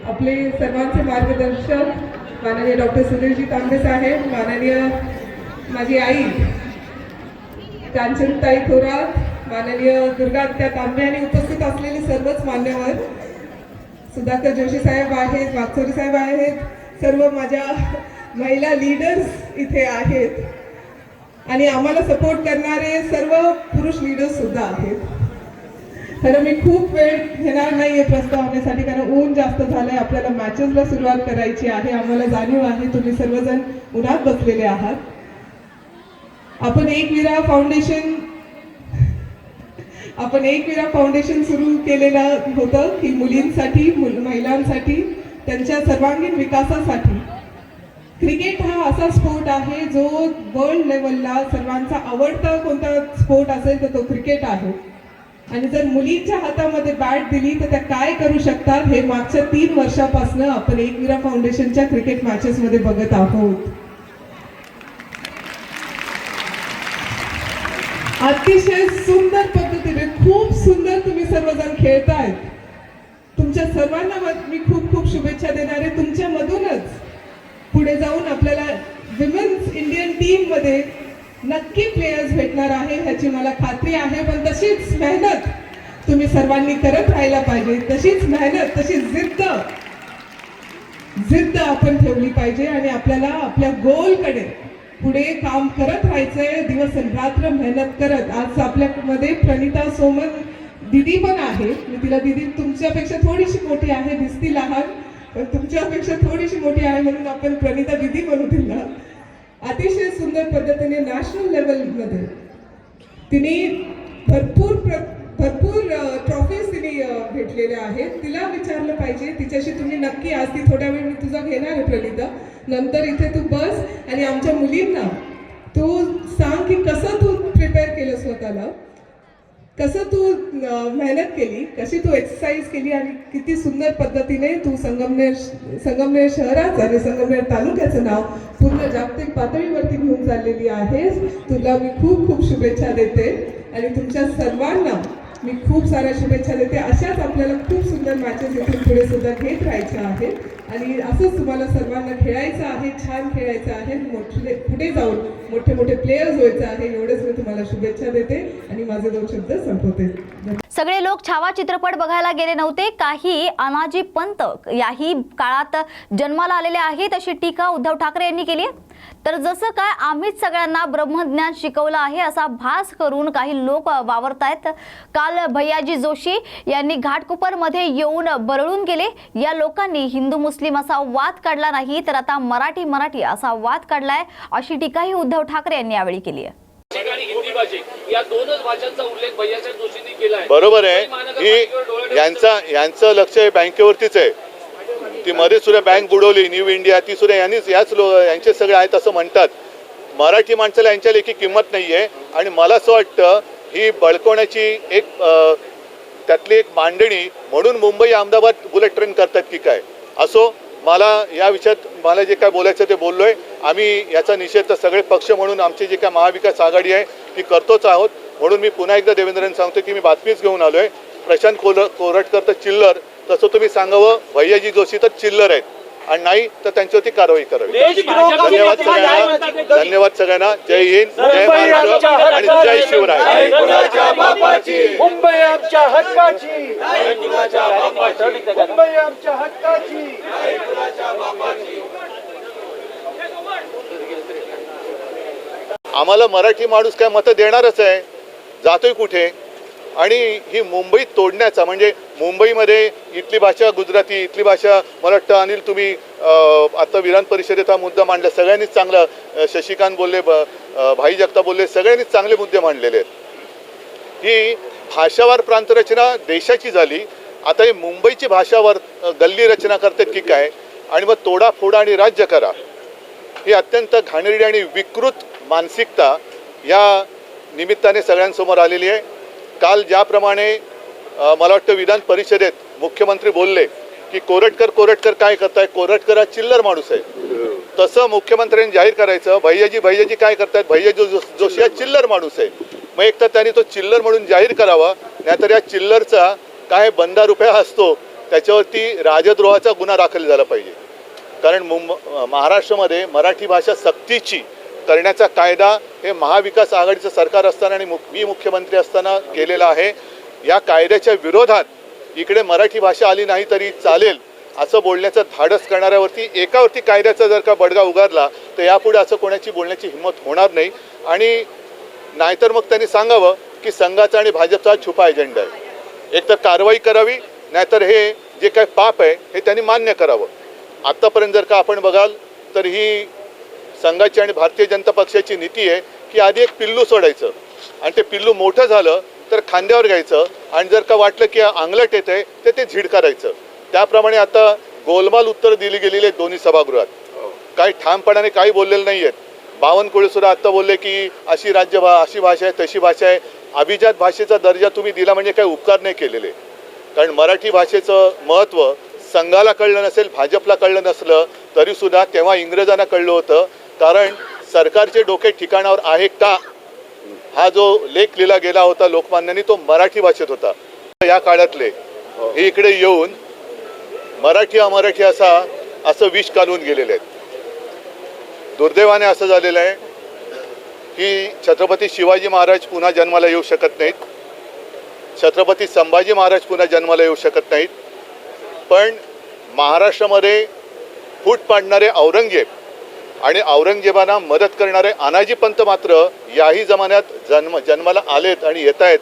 आपले सर्वांचे मार्गदर्शक माननीय डॉक्टर सुधीरजी तांबे साहेब, माननीय माझी आई कांचनताई थोरात, माननीय दुर्गात्या तांबे आणि उपस्थित असलेले सर्वच मान्यवर, सुधाकर जोशी साहेब आहेत, वागचोरी साहेब आहेत, सर्व माझ्या महिला लीडर्स इथे आहेत आणि आम्हाला सपोर्ट करणारे सर्व पुरुष लीडर्स सुद्धा आहेत. खरं मी खूप वेळ घेणार नाही आहे प्रस्तावनेसाठी, कारण ऊन जास्त झालंय, आपल्याला मॅचेसला सुरुवात करायची आहे. आम्हाला जाणीव आहे तुम्ही सर्वजण उन्हात बसलेले आहात. आपण एकविरा फाउंडेशन सुरू केलेलं होतं की मुलींसाठी, महिलांसाठी, त्यांच्या सर्वांगीण विकासासाठी. क्रिकेट हा असा स्पोर्ट आहे जो वर्ल्ड लेवलला सर्वांचा आवडता कोणता स्पोर्ट असेल तर तो क्रिकेट आहे. आणि जर मुलींच्या हातामध्ये बॅट दिली तर त्या काय करू शकतात हे मागच्या 3 वर्षापासून आपण एकविरा फाउंडेशनच्या क्रिकेट मॅचेसमध्ये बघत आहोत. अतिशय सुंदर पद्धतीने खूप सुंदर तुम्ही सर्वजण खेळतायत. तुमच्या सर्वांना मी खूप खूप शुभेच्छा देणार आहे. तुमच्यामधूनच पुढे जाऊन आपल्याला विमेन्स इंडियन टीम मध्ये नक्की प्लेयर्स भेटणार आहे ह्याची मला खात्री आहे. पण तशीच मेहनत तुम्ही सर्वांनी करत राहायला पाहिजे. तशीच मेहनत, तशी जिद्द आपण ठेवली पाहिजे आणि आपल्याला आपल्या गोलकडे पुढे काम करत राहायचंय. दिवस रात्र मेहनत करत. आज आपल्यामध्ये प्रणिता सोमन दीदी पण आहे. मी तिला दीदी तुमच्यापेक्षा थोडीशी मोठी आहे, दिसती लहान पण तुमच्यापेक्षा थोडीशी मोठी आहे म्हणून आपण प्रणिता दीदी म्हणू तिला. अतिशय सुंदर पद्धतीने नॅशनल लेवलमध्ये तिने भरपूर ट्रॉफीज तिने भेटलेल्या आहेत. तिला विचारलं पाहिजे, तिच्याशी तुम्ही नक्की आज ती थोड्या वेळ मी तुझा घेणार आहे प्रणिता, नंतर इथे तू बस आणि आमच्या मुलींना तू सांग की कसं तू प्रिपेअर केलं स्वतःला, कसं तू मेहनत केली, कशी तू एक्सरसाइज केली आणि किती सुंदर पद्धतीने तू संगमनेर शहराचं आणि संगमनेर तालुक्याचं नाव पूर्ण जागतिक पातळीवरती घेऊन चाललेली आहेस. तुला मी खूप खूप शुभेच्छा देते आणि तुमच्या सर्वांना मी खूप साऱ्या शुभेच्छा देते. अशाच आपल्याला खूप सुंदर मॅचेस इथून पुढे सुद्धा घेत राहायच्या आहेत आणि असंच तुम्हाला सर्वांना खेळायचं आहे, छान खेळायचं आहे, पुढे जाऊन मोठे प्लेयर्स व्हायचं आहे. एवढेच मी तुम्हाला शुभेच्छा देते आणि माझे 2 शब्द संपवते. सगळे लोक छावा चित्रपट बघायला गेले नव्हते. काही अनाजी पंत याही काळात जन्माला आलेले आहेत अशी टीका उद्धव ठाकरे यांनी केली आहे. तर जसं काय आम्हीच सगळ्यांना ब्रह्मज्ञान शिकवलं आहे असा भास करून काही लोक वावरतायत. काल भैयाजी जोशी यांनी घाटकोपरमध्ये येऊन बरळून गेले. या लोकांनी हिंदू मुस्लिम असा वाद काढला नाही तर आता मराठी असा वाद काढलाय अशी टीकाही उद्धव ठाकरे यांनी यावेळी केली आहे. हिंदी भाषे या 2च भाषांचा उल्लेख भैयाजी जोशींनी केला आहे. बरोबर आहे की यांचं लक्ष बँकेवरतीच आहे. ती मध्ये सुद्धा बँक बुडवली न्यू इंडिया, ती सुद्धा यांचे सगळे आहेत असं म्हणतात. मराठी माणसाला यांच्या लेखी किंमत नाही आहे आणि मला असं वाटतं ही बळकवण्याची एक त्यातली एक मांडणी म्हणून मुंबई अहमदाबाद बुलेट ट्रेन करतात की काय असो. मला या विषयात मला जे काय बोलायचं ते बोललो आहे. आम्ही याचा निषेध तर सगळे पक्ष म्हणून आमची जी काय महाविकास आघाडी आहे ती करतोच आहोत. म्हणून मी पुन्हा एकदा देवेंद्रांना सांगतो की मी बातमीच घेऊन आलो आहे. प्रशांत कोरटकर तर चिल्लर, तसं तुम्ही सांगावं भैयाजी जोशी तर चिल्लर आहेत आणि नाही तर त्यांच्यावरती कारवाई करावी. धन्यवाद सगळ्यांना. जय हिंद, जय महाराष्ट्र आणि जय शिवराय. मुंबई आमच्या हक्काची, मुंबई आमच्या हक्काची. आम्हाला मराठी माणूस काय मतं देणारच आहे, जातोय कुठे. आणि ही मुंबई तोडण्याचा म्हणजे मुंबईमध्ये इथली भाषा गुजराती, इथली भाषा मला वाटतं अनिल तुम्ही आता विधान परिषदेत हा मुद्दा मांडला. सगळ्यांनीच चांगला, शशिकांत बोलले, भाई जगताप बोलले, सगळ्यांनीच चांगले मुद्दे मांडलेले आहेत. ही भाषावार प्रांतरचना देशाची झाली. आता ही मुंबईची भाषावार गल्ली रचना करतात की काय आणि मग तोडा फोडा आणि राज्य करा. ही अत्यंत घाणेरडी आणि विकृत मानसिकता या निमित्ताने सगळ्यांसमोर आलेली आहे. काल ज्याप्रमाणे मला वाटतं विधान परिषदेत मुख्यमंत्री बोलले की कोरटकर काय करताय, कोरटकर हा चिल्लर माणूस आहे, तसं मुख्यमंत्र्यांनी जाहीर करायचं भैयाजी काय करतायत, भैयाजी जोशी हा चिल्लर माणूस आहे. मग एक तर त्यांनी तो चिल्लर म्हणून जाहीर करावा, नाहीतर या चिल्लरचा काय बंदा रुपया असतो त्याच्यावरती राजद्रोहाचा गुन्हा दाखल झाला पाहिजे. कारण महाराष्ट्रामध्ये मराठी भाषा सक्तीची करण्याचा कायदा हे महाविकास आघाडीचं सरकार असताना आणि मी मुख्यमंत्री असताना केलेला आहे. या कायद्याच्या विरोधात इकडे मराठी भाषा आली नाही तरी चालेल असं बोलण्याचं धाडस करणाऱ्यावरती एकावरती कायद्याचा जर का बडगा उगारला तर यापुढे असं कोणाची बोलण्याची हिंमत होणार नाही. आणि नाहीतर मग त्यांनी सांगावं की संघाचा आणि भाजपचा छुपा एजेंडा आहे. एक तर कारवाई करावी, नाहीतर हे जे काही पाप आहे हे त्यांनी मान्य करावं. आत्तापर्यंत जर का आपण बघाल तर ही संघाची आणि भारतीय जनता पक्षाची नीती आहे की आधी एक पिल्लू सोडायचं आणि ते पिल्लू मोठं झालं तर खांद्यावर घ्यायचं आणि जर का वाटलं की अंगलट येत आहे तर ते झीड करायचं. त्याप्रमाणे आता गोलमाल उत्तर दिली गेलेली आहेत दोन्ही सभागृहात. काही ठामपणाने काही बोललेलं नाही आहेत. बावनकुळेसुद्धा आत्ता बोलले की अशी अशी भाषा आहे, तशी भाषा आहे. अभिजात भाषेचा दर्जा तुम्ही दिला म्हणजे काही उपकार नाही केलेले. कारण मराठी भाषेचं महत्त्व संघाला कळलं नसेल, भाजपला कळलं नसलं तरीसुद्धा तेव्हा इंग्रजांना कळलं होतं. कारण सरकारचे डोके ठिकाणावर आहे का हा जो लेख लिहिला गेला होता लोकमान्यांनी तो मराठी भाषेत होता. या काळातले हे इकडे येऊन मराठी अमराठी असं विष घालून गेलेले आहेत. दुर्दैवाने असं झालेलं आहे की छत्रपती शिवाजी महाराज पुन्हा जन्माला येऊ शकत नाहीत, छत्रपती संभाजी महाराज पुन्हा जन्माला येऊ शकत नाहीत, पण महाराष्ट्रामध्ये फूट पाडणारे औरंगजेब आणि औरंगजेबांना मदत करणारे अनाजी पंत मात्र याही जमान्यात जन्माला आलेत आणि येत आहेत.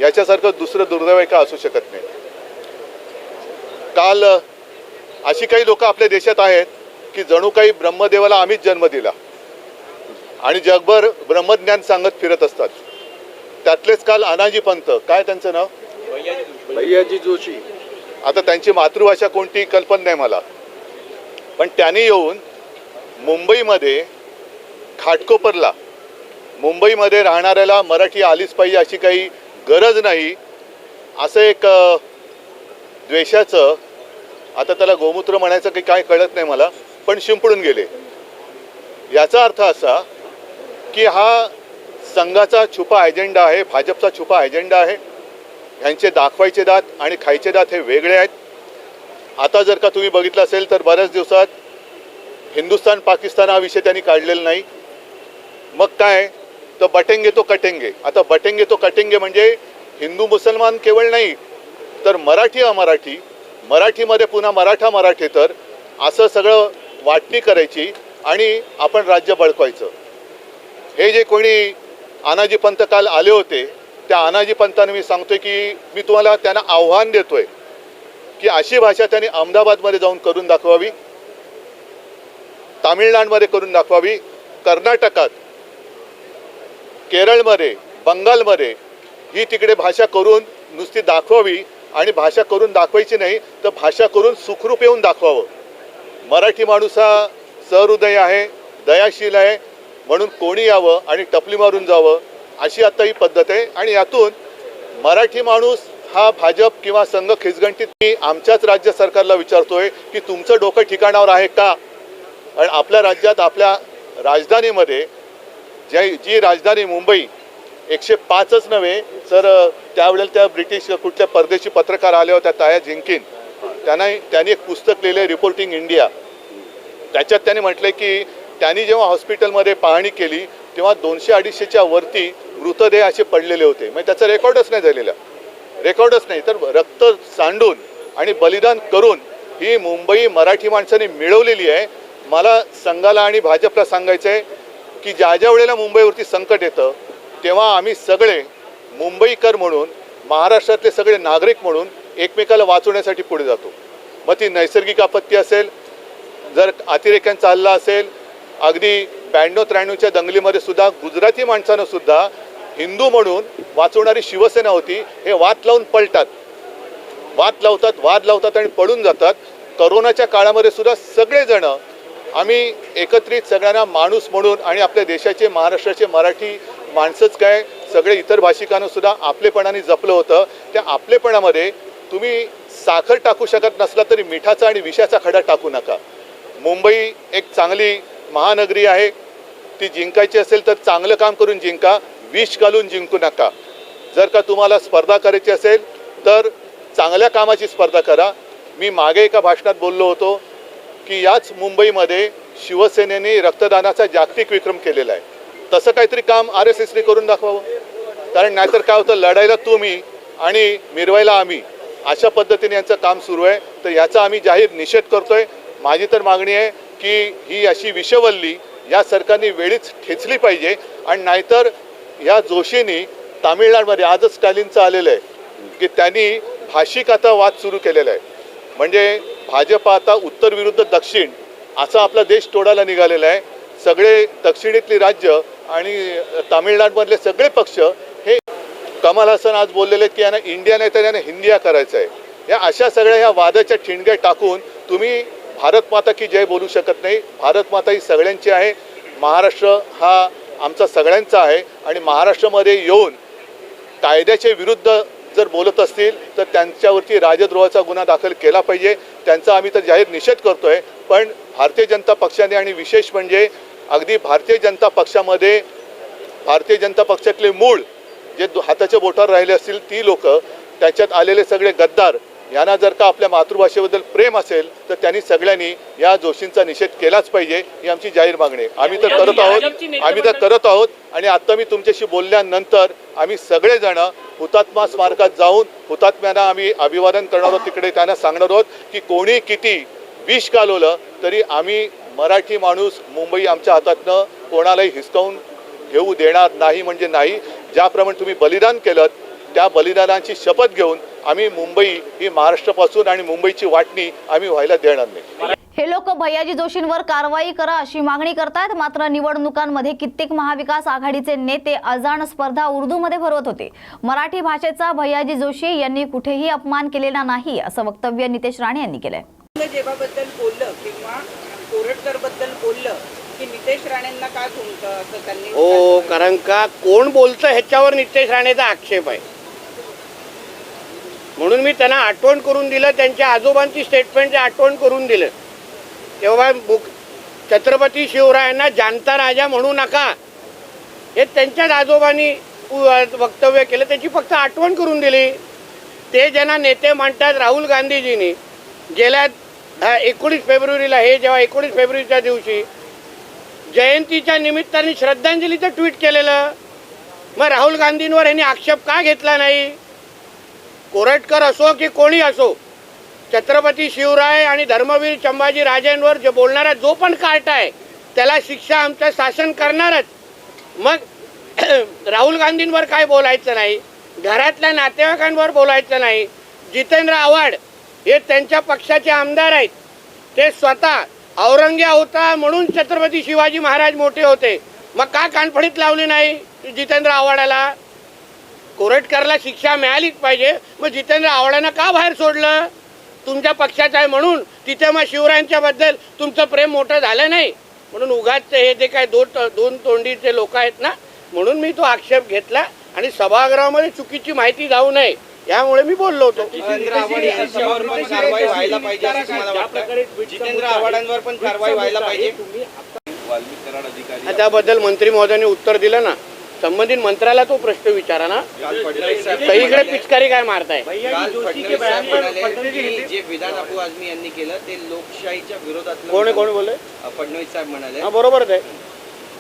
याच्यासारखं दुसरं दुर्दैव का असू शकत नाही. काल अशी काही लोक आपल्या देशात आहेत की जणू काही ब्रह्मदेवाला आम्हीच जन्म दिला आणि जगभर ब्रह्मज्ञान सांगत फिरत असतात. त्यातलेच काल अनाजी पंत, काय त्यांचं नाव, भैयाजी जोशी, आता त्यांची मातृभाषा कोणती कल्पना नाही मला, पण त्यांनी येऊन मुंबईमध्ये घाटकोपरला मुंबईमध्ये राहणाऱ्याला मराठी आलीच पाहिजे अशी काही गरज नाही असं एक द्वेषाचं, आता त्याला गोमूत्र म्हणायचं की काय कळत नाही मला, पण शिंपडून गेले. याचा अर्थ असा की हा संघाचा छुपा अजेंडा आहे, भाजपचा छुपा अजेंडा आहे. ह्यांचे दाखवायचे दात आणि खायचे दात हे वेगळे आहेत. आता जर का तुम्ही बघितलं असेल तर बऱ्याच दिवसात हिंदुस्तान पाकिस्तान हा विषय त्यांनी काढलेला नाही. मग काय तर बटेंगे तो कटेंगे. आता बटेंगे तो कटेंगे म्हणजे हिंदू मुसलमान केवळ नाही तर मराठी अमराठी, मराठीमध्ये पुन्हा मराठा मराठेतर असं सगळं वाटणी करायची आणि आपण राज्य बळकवायचं. हे जे कोणी अनाजी पंत काल आले होते त्या अनाजी पंतांना मी सांगतोय की मी तुम्हाला त्यांना आव्हान देतोय की अशी भाषा त्यांनी अहमदाबादमध्ये जाऊन करून दाखवावी, तामिळनाडूमध्ये करून दाखवावी, कर्नाटकात, केरळमध्ये, बंगालमध्ये ही तिकडे भाषा करून नुसती दाखवावी. आणि भाषा करून दाखवायची नाही तर भाषा करून सुखरूप येऊन दाखवावं. मराठी माणूस हा सहृदय आहे, दयाशील आहे, म्हणून कोणी यावं आणि टपली मारून जावं अशी आता ही पद्धत आहे. आणि यातून मराठी माणूस हा भाजप किंवा संघ खिचगंटीत मी आमच्याच राज्य सरकारला विचारतोय की तुमचं डोकं ठिकाणावर आहे का. आणि आपल्या राज्यात आपल्या राजधानीमध्ये जी राजधानी मुंबई 105च नव्हे तर त्यावेळेला त्या ब्रिटिश कुठल्या परदेशी पत्रकार आल्या होत्या ताया जिंकीन, त्यांनी एक पुस्तक लिहिलं रिपोर्टिंग इंडिया. त्याच्यात त्यांनी म्हटलं की त्यांनी जेव्हा हॉस्पिटलमध्ये पाहणी केली तेव्हा 200-250च्या वरती मृतदेह असे पडलेले होते. म्हणजे त्याचा रेकॉर्डच नाही झालेला, रेकॉर्डच नाही. तर रक्त सांडून आणि बलिदान करून ही मुंबई मराठी माणसाने मिळवलेली आहे. मला संघाला आणि भाजपला सांगायचं आहे की ज्या वेळेला मुंबईवरती संकट येतं तेव्हा आम्ही सगळे मुंबईकर म्हणून, महाराष्ट्रातले सगळे नागरिक म्हणून एकमेकाला वाचवण्यासाठी पुढे जातो. मग ती नैसर्गिक आपत्ती असेल, जर अतिरेक्यांचा हल्ला असेल, अगदी 92-93च्या दंगलीमध्ये सुद्धा गुजराती माणसानं सुद्धा हिंदू म्हणून वाचवणारी शिवसेना होती. हे वाद लावून पळतात, वाद लावतात आणि पळून जातात. करोनाच्या काळामध्ये सुद्धा सगळेजण आम्ही एकत्रित सगळ्यांना माणूस म्हणून आणि आपल्या देशाचे, महाराष्ट्राचे मराठी माणसंच काय सगळे इतर भाषिकांना सुद्धा आपलेपणाने जपलं होतं. त्या आपलेपणामध्ये तुम्ही साखर टाकू शकत नसला तरी मिठाचा आणि विषाचा खडा टाकू नका. मुंबई एक चांगली महानगरी आहे, ती जिंकायची असेल तर चांगलं काम करून जिंका, विष घालून जिंकू नका. जर का तुम्हाला स्पर्धा करायची असेल तर चांगल्या कामाची स्पर्धा करा. मी मागे एका भाषणात बोललो होतो की याच मुंबईमध्ये शिवसेनेने रक्तदानाचा जागतिक विक्रम केलेला आहे. तसं काहीतरी काम RSSने करून दाखवावं. कारण नाहीतर काय होतं, लढायला तुम्ही आणि मिरवायला आम्ही, अशा पद्धतीने यांचं काम सुरू आहे. तर याचा आम्ही जाहीर निषेध करतोय. माझी तर मागणी आहे की ही अशी विषवल्ली या सरकारने वेळीच ठेचली पाहिजे. आणि नाहीतर या जोशींनी तामिळनाडूमध्ये, आजच स्टॅलिनचं आलेलं आहे की त्यांनी भाषिक आता वाद सुरू केलेला आहे. म्हणजे भाजप आता उत्तर विरुद्ध दक्षिण असा आपला देश तोडायला निघालेला आहे. सगळे दक्षिणेतली राज्य आणि तामिळनाडूमधले सगळे पक्ष हे, कमल हसन आज बोललेले आहेत की यांना इंडिया नाही तर यांना हिंदिया करायचं आहे. या अशा सगळ्या ह्या वादाच्या ठिणग्या टाकून तुम्ही भारत माता की जय बोलू शकत नाही. भारत माता ही सगळ्यांची आहे. महाराष्ट्र हा आमचा सगळ्यांचा आहे आणि महाराष्ट्रामध्ये येऊन कायद्याच्या विरुद्ध जर बोलत असतील तर त्यांच्यावरती राजद्रोहाचा गुन्हा दाखल केला पाहिजे. त्यांचा आम्ही तर जाहीर निषेध करतो आहे. पण भारतीय जनता पक्षाने आणि विशेष म्हणजे अगदी भारतीय जनता पक्षामध्ये भारतीय जनता पक्षातले मूळ जे हाताच्या बोटावर राहिले असतील ती लोक, त्याच्यात आलेले सगळे गद्दार यांना जर का आपल्या मातृभाषेबद्दल प्रेम असेल तर त्यांनी सगळ्यांनी या दोषींचा निषेध केलाच पाहिजे. ही आमची जाहीर मागणी आहे. आम्ही तर करत आहोत आणि आत्ता मी तुमच्याशी बोलल्यानंतर आम्ही सगळेजण हुतात्मा स्मारकात जाऊन हुतात्म्यांना आम्ही अभिवादन करणार आहोत. तिकडे त्यांना सांगणार आहोत की कोणी किती विष कालवलं तरी आम्ही मराठी माणूस मुंबई आमच्या हातातनं कोणालाही हिसकावून घेऊ देणार नाही. म्हणजे नाही, ज्याप्रमाणे तुम्ही बलिदान केलं त्या बलिदानाची शपथ घेऊन आम्ही मुंबई ही महाराष्ट्रापासून आणि मुंबईची वाटणी आम्ही व्हायला देणार नाही. हे लोक भैयाजी जोशींवर कारवाई करा अशी मागणी करतायत. मात्र निवडणुकांमध्ये कित्येक महाविकास आघाडीचे नेते अजाण स्पर्धा उर्दूमध्ये भरवत होते. मराठी भाषेचा भैयाजी जोशी यांनी कुठेही अपमान केलेला नाही असं वक्तव्य नितेश राणे यांनी केलंय. जेव्हाबद्दल बोललं किंवा कोरटकर बद्दल बोललं की नितेश राणेंना काय तुमचं असं त्यांनी हो, कारण का कोण बोलतं ह्याच्यावर नितेश राणेचा आक्षेप आहे. म्हणून मी त्यांना आठवण करून दिलं, त्यांच्या आजोबांची स्टेटमेंटची आठवण करून दिलं. तेव्हा छत्रपती शिवरायांना जानता राजा म्हणू नका हे त्यांच्याच आजोबांनी वक्तव्य केलं, त्याची फक्त आठवण करून दिली. ते ज्यांना नेते म्हणतात राहुल गांधीजींनी गेल्या 19 फेब्रुवारीला हे जेव्हा 19 फेब्रुवारीच्या दिवशी जयंतीच्या निमित्ताने श्रद्धांजलीचं ट्विट केलेलं, मग राहुल गांधींवर यांनी आक्षेप का घेतला नाही? कोरटकर असो की कोणी असो, छत्रपती शिवराय आणि धर्मवीर संभाजी राजेंवर जे बोलणारा जो पण कार्ट आहे त्याला शिक्षा आमचं शासन करणारच. मग राहुल गांधींवर काय बोलायचं नाही, घरातल्या नातेवाईकांवर बोलायचं नाही. जितेंद्र आव्हाड हे त्यांच्या पक्षाचे आमदार आहेत. ते स्वतः औरंग्या होता म्हणून छत्रपती शिवाजी महाराज मोठे होते. मग का कानफडीत लावली नाही जितेंद्र आव्हाडाला? कोरटकरला शिक्षा मिळालीच पाहिजे. मग जितेंद्र आव्हाडांना का बाहेर सोडलं? तुमच्या पक्षाचं आहे म्हणून. तिथे मग शिवरायांच्या बद्दल तुमचं प्रेम मोठं झालं नाही म्हणून उगाच हे जे काय दोन तोंडीचे लोक आहेत ना, म्हणून मी तो आक्षेप घेतला आणि सभागृहामध्ये चुकीची माहिती जाऊ नये यामुळे मी बोललो होतो. जितेंद्र आव्हाड यांच्यावर पण कारवाई व्हायला पाहिजे असं मला वाटतं. जितेंद्र आव्हाडांवर पण कारवाई व्हायला पाहिजे. त्याबद्दल मंत्री महोदयांनी उत्तर दिलं ना. संबंधित मंत्र्याला तो प्रश्न विचारा ना. सगळीकडे पिचकारी काय मारताय? जे विधान अबू आझमी यांनी केलं ते लोकशाहीच्या विरोधात. कोण बोलले? फडणवीस साहेब म्हणाले. हा, बरोबरच आहे.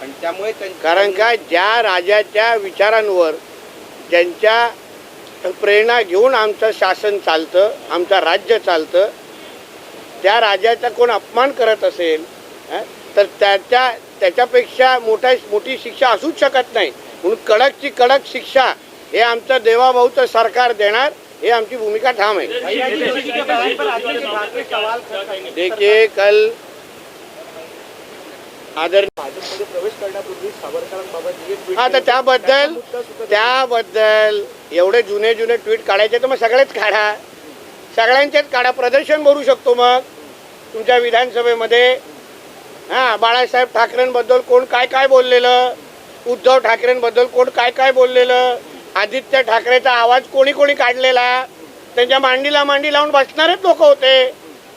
आणि त्यामुळे कारण का ज्या राजाच्या विचारांवर ज्यांच्या प्रेरणा घेऊन आमचं शासन चालतं, आमचं राज्य चालतं, त्या राजाचा कोण अपमान करत असेल तर त्याच्यापेक्षा मोठी शिक्षा असूच शकत नाही. म्हणून कडकची कडक शिक्षा हे आमचं देवाभाऊचं सरकार देणार, हे आमची भूमिका ठाम आहे. देखिए कल हा, तर त्याबद्दल एवढे जुने ट्विट काढायचे तर मग सगळेच काढा, सगळ्यांचेच काढा, प्रदर्शन भरू शकतो मग तुमच्या विधानसभेमध्ये. हां, बाळासाहेब ठाकरेंबद्दल कोण काय बोललेलं, उद्धव ठाकरेंबद्दल कोण काय बोललेलं, आदित्य ठाकरेचा आवाज कोणी काढलेला, त्यांच्या मांडीला मांडी लावून बसणारेच लोक होते.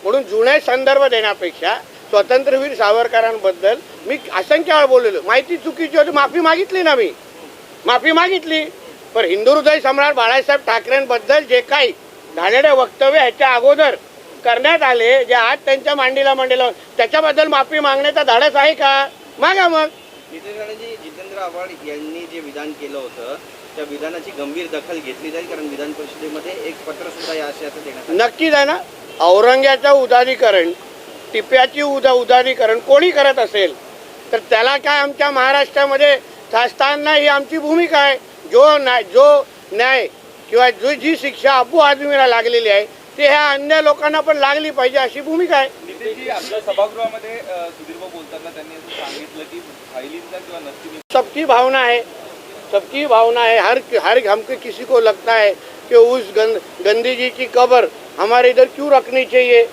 म्हणून जुने संदर्भ देण्यापेक्षा स्वातंत्र्यवीर सावरकरांबद्दल मी असंख्य वेळा बोललेलो. माहिती चुकीची होती, माफी मागितली ना, मी माफी मागितली. पण हिंदू हृदय सम्राट बाळासाहेब ठाकरेंबद्दल जे काही घाणेरडे वक्तव्य ह्याच्या अगोदर करण्यात आले, जे आज त्यांच्या मांडीला त्याच्याबद्दल माफी मागण्याचा धाडस आहे का? मागा मग. जितेंद्र आव्हाड यांनी जे विधान केलं होतं त्या विधानाची गंभीर दखल घेतली जाईल, कारण विधान परिषदेमध्ये एक पत्र सुद्धा या आशयाचं देण्यात नक्कीच आहे ना. औरंग्याचं उदारीकरण, टिप्याची उदारीकरण कोणी करत असेल तर त्याला काय आमच्या महाराष्ट्रामध्ये शासनानं ही आमची भूमिका आहे. जो न्याय किंवा जी शिक्षा अबू आझमीला लागलेली आहे ते ह्या अन्य लोकांना पण लागली पाहिजे अशी भूमिका आहे. आपल्या सभागृहामध्ये सुधीर भाऊ बोलताना त्यांनी असं सांगितलं की फायलींचा किंवा नसती सबकी भावना है, सबकी भावना है. हर हमको किसी को लगता है कि उस गांधी जी की कब्र हमारे इधर क्यों रखनी चाहिए.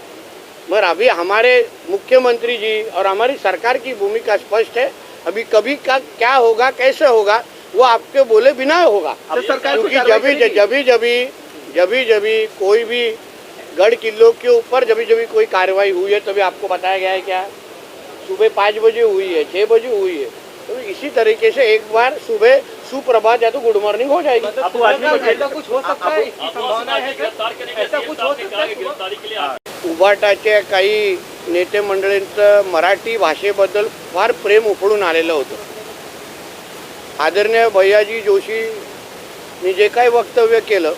मगर अभी हमारे मुख्यमंत्री जी और हमारी सरकार की भूमिका स्पष्ट है. अभी कभी का क्या होगा कैसे होगा वो आपके बोले बिना होगा, क्योंकि जभी कोई भी गढ़ किल्लों के ऊपर जभी कोई कार्रवाई हुई है तभी आपको बताया गया है क्या सुबह 5 बजे हुई है, 6 बजे हुई है। तो इसी तरीके से एक बार सुबह सुप्रभात या तो गुड मॉर्निंग हो जाएगी। ऐसा कुछ हो सकता है, इसकी संभावना है सर? ऐसा कुछ हो सकता है गिरफ्तारी के लिए? उभाटाच्या काही नेते मंडळींचं मराठी भाषेबद्दल फार प्रेम उफळून आलेलं होतं. आदरणीय भैयाजी जोशींनी जे काही वक्तव्य केलं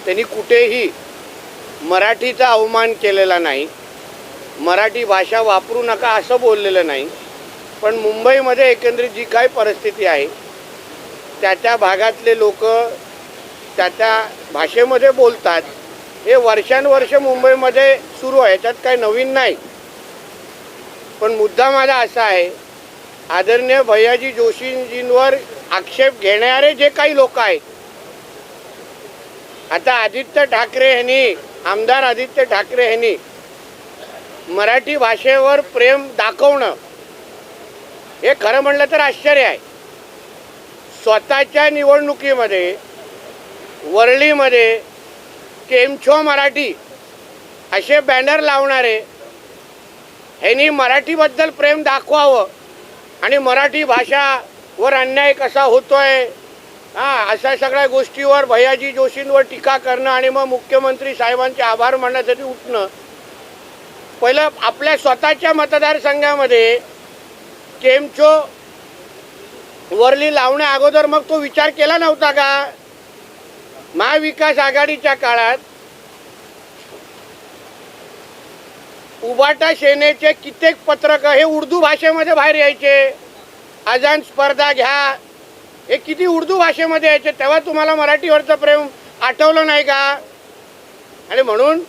त्यांनी कुठेही मराठीचा अवमान केलेला नाही, मराठी भाषा वापरू नका असं बोललेलं नाही. पण मुंबईमध्ये एकंदरीत जी काही परिस्थिती आहे त्या भागातले लोक त्या भाषेमध्ये बोलतात, हे वर्षानुवर्ष मुंबईमध्ये सुरू आहे, याच्यात काही नवीन नाही. पण मुद्दा माझा असा आहे, आदरणीय भैयाजी जोशींजींवर आक्षेप घेणारे जे काही लोक आहेत, आता आदित्य ठाकरे यांनी आमदार आदित्य ठाकरे यांनी मराठी भाषेवर प्रेम दाखवणं हे खरं म्हणलं तर आश्चर्य आहे. स्वतःच्या निवडणुकीमध्ये वरळीमध्ये केमछो मराठी असे बॅनर लावणारे ह्यांनी मराठीबद्दल प्रेम दाखवावं आणि मराठी भाषावर अन्याय कसा होतोय अशा सगळ्या गोष्टीवर भैयाजी जोशींवर टीका करणं आणि मग मुख्यमंत्री साहेबांचे आभार मानण्यासाठी उठणं. पहिलं आपल्या स्वतःच्या मतदारसंघामध्ये केमछो वरली लावण्या अगोदर मग तो विचार केला नव्हता का? महाविकास आघाडीच्या काळात उभाटा सेनेचे कित्येक पत्रक हे उर्दू भाषेमध्ये बाहेर यायचे. अजान स्पर्धा घ्या हे किती उर्दू भाषेमध्ये यायचे, तेव्हा तुम्हाला मराठीवरचं प्रेम आठवलं नाही का? आणि म्हणून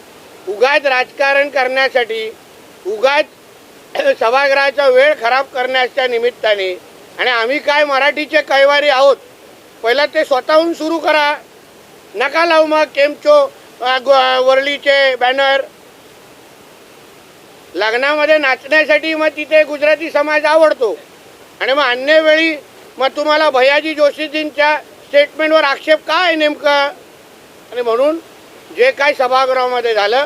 उगाच राजकारण करण्यासाठी उगाच सभागृहाचा वेळ खराब करण्याच्या निमित्ताने आणि आम्ही काय मराठीचे कैवारी आहोत, पहिला ते स्वतःहून सुरू करा, नका लावू मग केमछो वरळीचे बॅनर. लग्नामध्ये नाचण्यासाठी मग तिथे गुजराती समाज आवडतो आणि मग अन्य वेळी मग तुम्हाला भैयाजी जोशीजींच्या स्टेटमेंटवर आक्षेप काय आहे नेमकं? आणि म्हणून जे काही सभागृहामध्ये झालं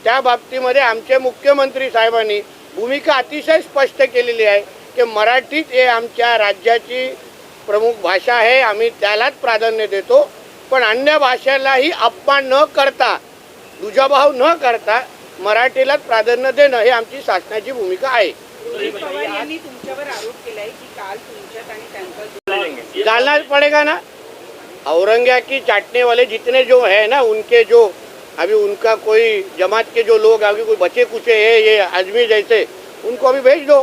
त्या बाबतीमध्ये आमचे मुख्यमंत्री साहेबांनी भूमिका अतिशय स्पष्ट केलेली आहे की मराठीच हे आमच्या राज्याची प्रमुख भाषा आहे, आम्ही त्यालाच प्राधान्य देतो. पण अन्य भाषेलाही अपमान न करता, दुजाभाव न करता मराठीलाच प्राधान्य देणं हे आमची शासनाची भूमिका आहे. पवार यांनी तुमच्यावर आरोप केलाय की काल तुमच्यात आणि त्यांचा डालना पड़ेगा ना. औरंगा की चाटने वाले जितने जो है ना, उनके जो अभी उनका कोई जमात के जो लोग अभी कोई बचे कुचे है ये आजमी जैसे, उनको अभी भेज दो.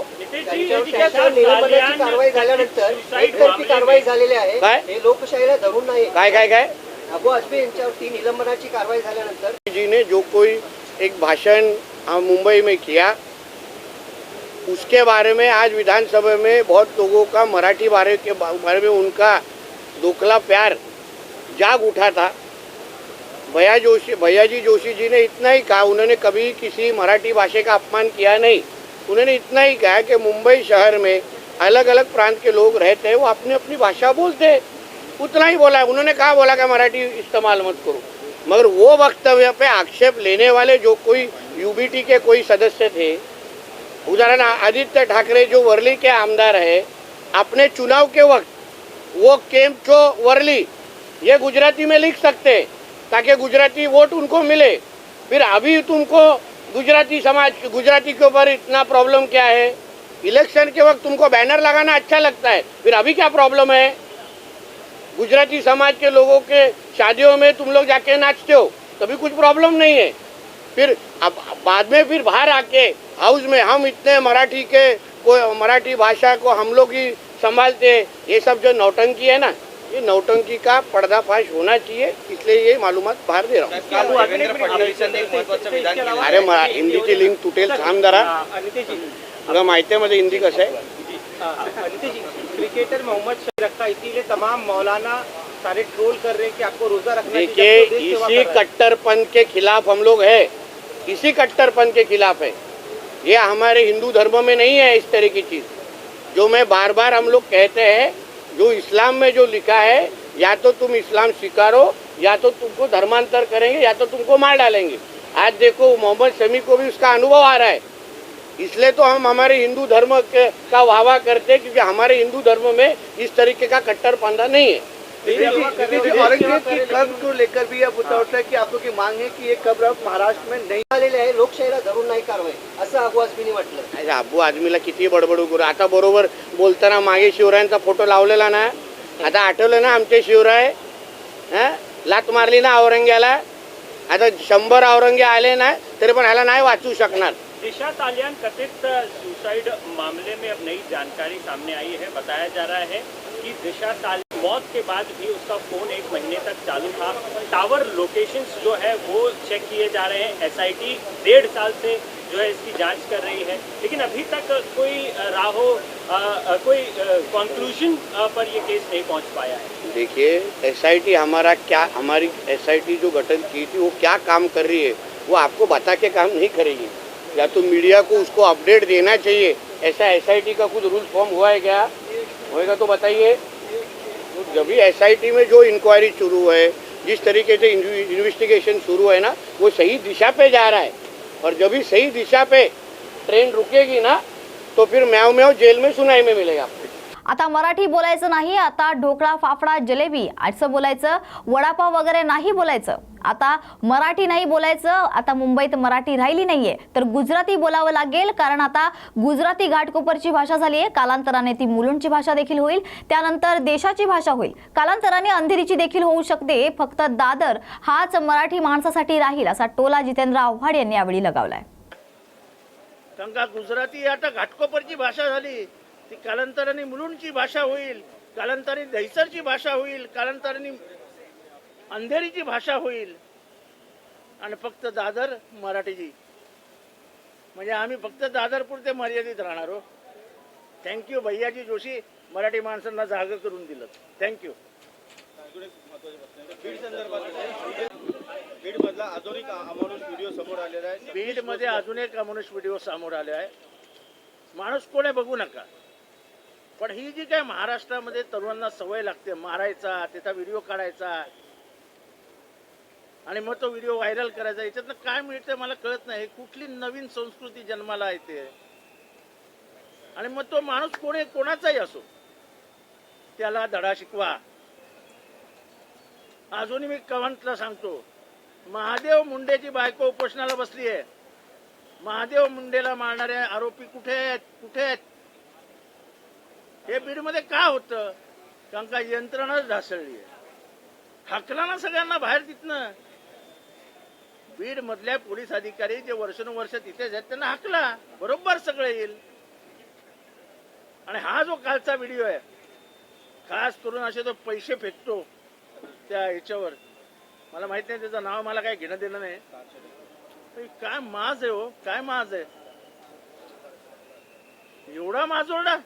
कारवाई झाल्यानंतर एकतर्फी कारवाई झालेली आहे, हे लोकशाहीला धरून नाही. काय काय काय अबू आजमी यांच्यावरती निलंबनाची कारवाई झाल्यानंतर जी ने जो कोई एक भाषण मुंबई में किया उसके बारे में आज विधानसभा में बहुत लोगों का मराठी बारे में उनका दोखला प्यार जाग उठा था. भैयाजी जोशी जी ने इतना ही कहा, उन्होंने कभी किसी मराठी भाषा का अपमान किया नहीं. उन्होंने इतना ही कहा कि मुंबई शहर में अलग अलग प्रांत के लोग रहते हैं, वो अपनी अपनी भाषा बोलते हैं, उतना ही बोला. उन्होंने कहा बोला कि मराठी इस्तेमाल मत करो. मगर वो वक्तव्य पे आक्षेप लेने वाले जो कोई यूबीटी के कोई सदस्य थे, उदाहरण आदित्य ठाकरे जो वर्ली के आमदार है, अपने चुनाव के वक्त वो केमछो वर्ली ये गुजराती में लिख सकते ताकि गुजराती वोट उनको मिले. फिर अभी तुमको गुजराती के ऊपर इतना प्रॉब्लम क्या है? इलेक्शन के वक्त तुमको बैनर लगाना अच्छा लगता है, फिर अभी क्या प्रॉब्लम है? गुजराती समाज के लोगों के शादियों में तुम लोग जाके नाचते हो, तभी कुछ प्रॉब्लम नहीं है. फिर अब बाद में फिर बाहर आके हाउस में हम इतने मराठी भाषा को हम लोग ही संभालते हैं, ये सब जो नौटंकी है ना, ये नौटंकी का पर्दाफाश होना चाहिए. इसलिए ये मालूमात बाहर दे रहा हूँ. अरे हिंदीची लिंक तुटेल, थांब जरा, तुला माहिती आहे माझं हिंदी कसं आहे. क्रिकेटर मोहम्मद शमी रखा, इसीलिए तमाम मौलाना सारे ट्रोल कर रहे हैं कि आपको रोजा रखना चाहिए. देखिए, इसी कट्टरपन के खिलाफ हम लोग है, इसी कट्टरपन के खिलाफ है. ये हमारे हिंदू धर्म में नहीं है इस तरह की चीज़. जो मैं बार बार हम लोग कहते हैं, जो इस्लाम में जो लिखा है, या तो तुम इस्लाम स्वीकारो या तो तुमको धर्मांतर करेंगे या तो तुमको मार डालेंगे। आज देखो मोहम्मद शमी को भी उसका अनुभव आ रहा है, इसलिए तो हम हमारे हिंदू धर्म का वाहवाह करते हैं, क्योंकि हमारे हिंदू धर्म में इस तरीके का कट्टरपंथा नहीं है। औरंगजेब की कब्र को लेकर भी अब होता होता है की आप लोग की मांग है की ये कब्र अब महाराष्ट्र में नाही आलेले आहे, लोकशाहीला धरून नाही कारवाई, असं अबू आझमीने म्हटलं। अरे अबू आझमीला किती बडबडू करू, आता बरोबर बोलताना मागे शिवरायांचा फोटो लावलेला ना, आता आठवलं ना आमचे शिवराय लात मारली ना औरंग्याला, आता 100 औरंगे आले ना तरी पण ह्याला नाही वाचू शकणार। दिशा सालियान कथित सुसाइड मामले में अब नई जानकारी सामने आई है। बताया जा रहा है कि दिशा सालियान मौत के बाद भी उसका फोन 1 महीने तक चालू था। टावर लोकेशंस जो है वो चेक किए जा रहे हैं। एसआईटी 1.5 साल से जो है इसकी जांच कर रही है, लेकिन अभी तक कोई कोई कंक्लूजन पर ये केस नहीं पहुंच पाया है। देखिए एसआईटी हमारी एसआईटी जो गठन की थी वो क्या काम कर रही है वो आपको बता के काम नहीं करेगी, या तो मीडिया को उसको अपडेट देना चाहिए। ऐसा एसआईटी का कुछ रूल फॉर्म हुआ है क्या? होएगा तो बताइए। तो जब भी एसआईटी में जो इंक्वायरी शुरू है, जिस तरीके से इन्वेस्टिगेशन शुरू है ना, वो सही दिशा पे जा रहा है, और जब भी सही दिशा पे ट्रेन रुकेगी ना तो फिर म्याव म्याव जेल में सुनाई में मिलेगा आपको। आता मराठी बोलायचं नाही, आता ढोकळा फाफडा जलेबी असं बोलायचं, वडापाव वगैरे नाही बोलायचं, आता मराठी नाही बोलायचं। आता मुंबईत मराठी राहिली नाहीये तर गुजराती बोलावं लागेल, कारण आता गुजराती घाटकोपरची भाषा झाली आहे, कालांतराने ती मुलुंडची भाषा देखील होईल, त्यानंतर देशाची भाषा होईल, कालांतराने अंधेरीची देखील होऊ शकते। फक्त दादर हाच मराठी माणसासाठी राहील असा टोला जितेंद्र आव्हाड यांनी यावेळी लगावलाय। कारण का गुजराती आता घाटकोपरची भाषा झाली, ती कालांतराने मुलुंडची भाषा होईल, कालांतराने दहिसरची भाषा होईल, कालांतराने अंधेरीची भाषा होईल, आणि फक्त दादर मराठीची, म्हणजे आम्ही फक्त दादर पुरते मर्यादित राहणार हो। थँक्यू भैयाजी जोशी, मराठी माणसांना जागा करून दिलं, थँक्यू। बीडमधला अजून एक अमानुष व्हिडिओ समोर आलेला आहे। बीडमध्ये अजून एक अमानुष व्हिडिओ समोर आले आहे। माणूस कोणी बघू नका, पण ही जी काय महाराष्ट्रामध्ये तरुणांना सवय लागते मारायचा, त्याचा व्हिडिओ काढायचा आणि मग तो व्हिडिओ व्हायरल करायचा, याच्यातनं काय मिळतं मला कळत नाही। कुठली नवीन संस्कृती जन्माला येते, आणि मग तो माणूस कोणाचाही असो त्याला धडा शिकवा। अजूनही मी कवंतला सांगतो, महादेव मुंडेची बायको उपोषणाला बसली आहे। महादेव मुंडेला मारणारे आरोपी कुठे आहेत? हे बीडमध्ये का होतं? कारण का यंत्रणाच ढासळली आहे। हाकला ना सगळ्यांना बाहेर तिथनं। बीड मधल्या पोलीस अधिकारी जे वर्षानुवर्ष तिथेच आहेत त्यांना हाकला, बरोबर सगळं येईल। आणि हा जो कालचा व्हिडिओ आहे, खास करून असे तो पैसे फेकतो त्या ह्याच्यावर, मला माहित नाही त्याचं नाव, मला काय घेणं देणं नाही, काय माज आहे हो, काय माज आहे, एवढा माजोरडा,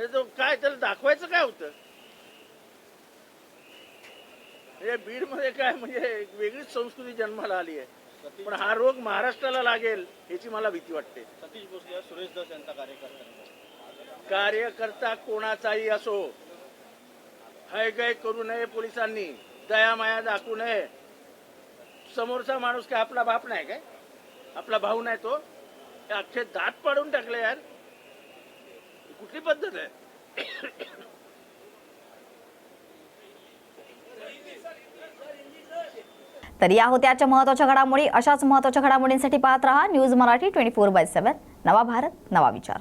तो काय त्याला दाखवायचं काय होतं? बीड मध्ये काय म्हणजे वेगळीच संस्कृती जन्माला आली आहे, पण हा रोग महाराष्ट्राला लागेल याची मला भीती वाटते। सतीश भोसले सुरेश दस यांचा कार्यकर्ता कोणाचाही असो, हयगय करू नये, पोलिसांनी दया माया दाखवू नये। समोरचा माणूस काय आपला बाप नाही काय, आपला भाऊ नाही तो? अख्खे दात पाडून टाकले यार, कुठली पद्धत आहे? तर या होत्या आजच्या महत्त्वाच्या घडामोडी। अशाच महत्त्वाच्या घडामोडींसाठी पाहत रहा न्यूज मराठी 24/7, नवा भारत नवा विचार।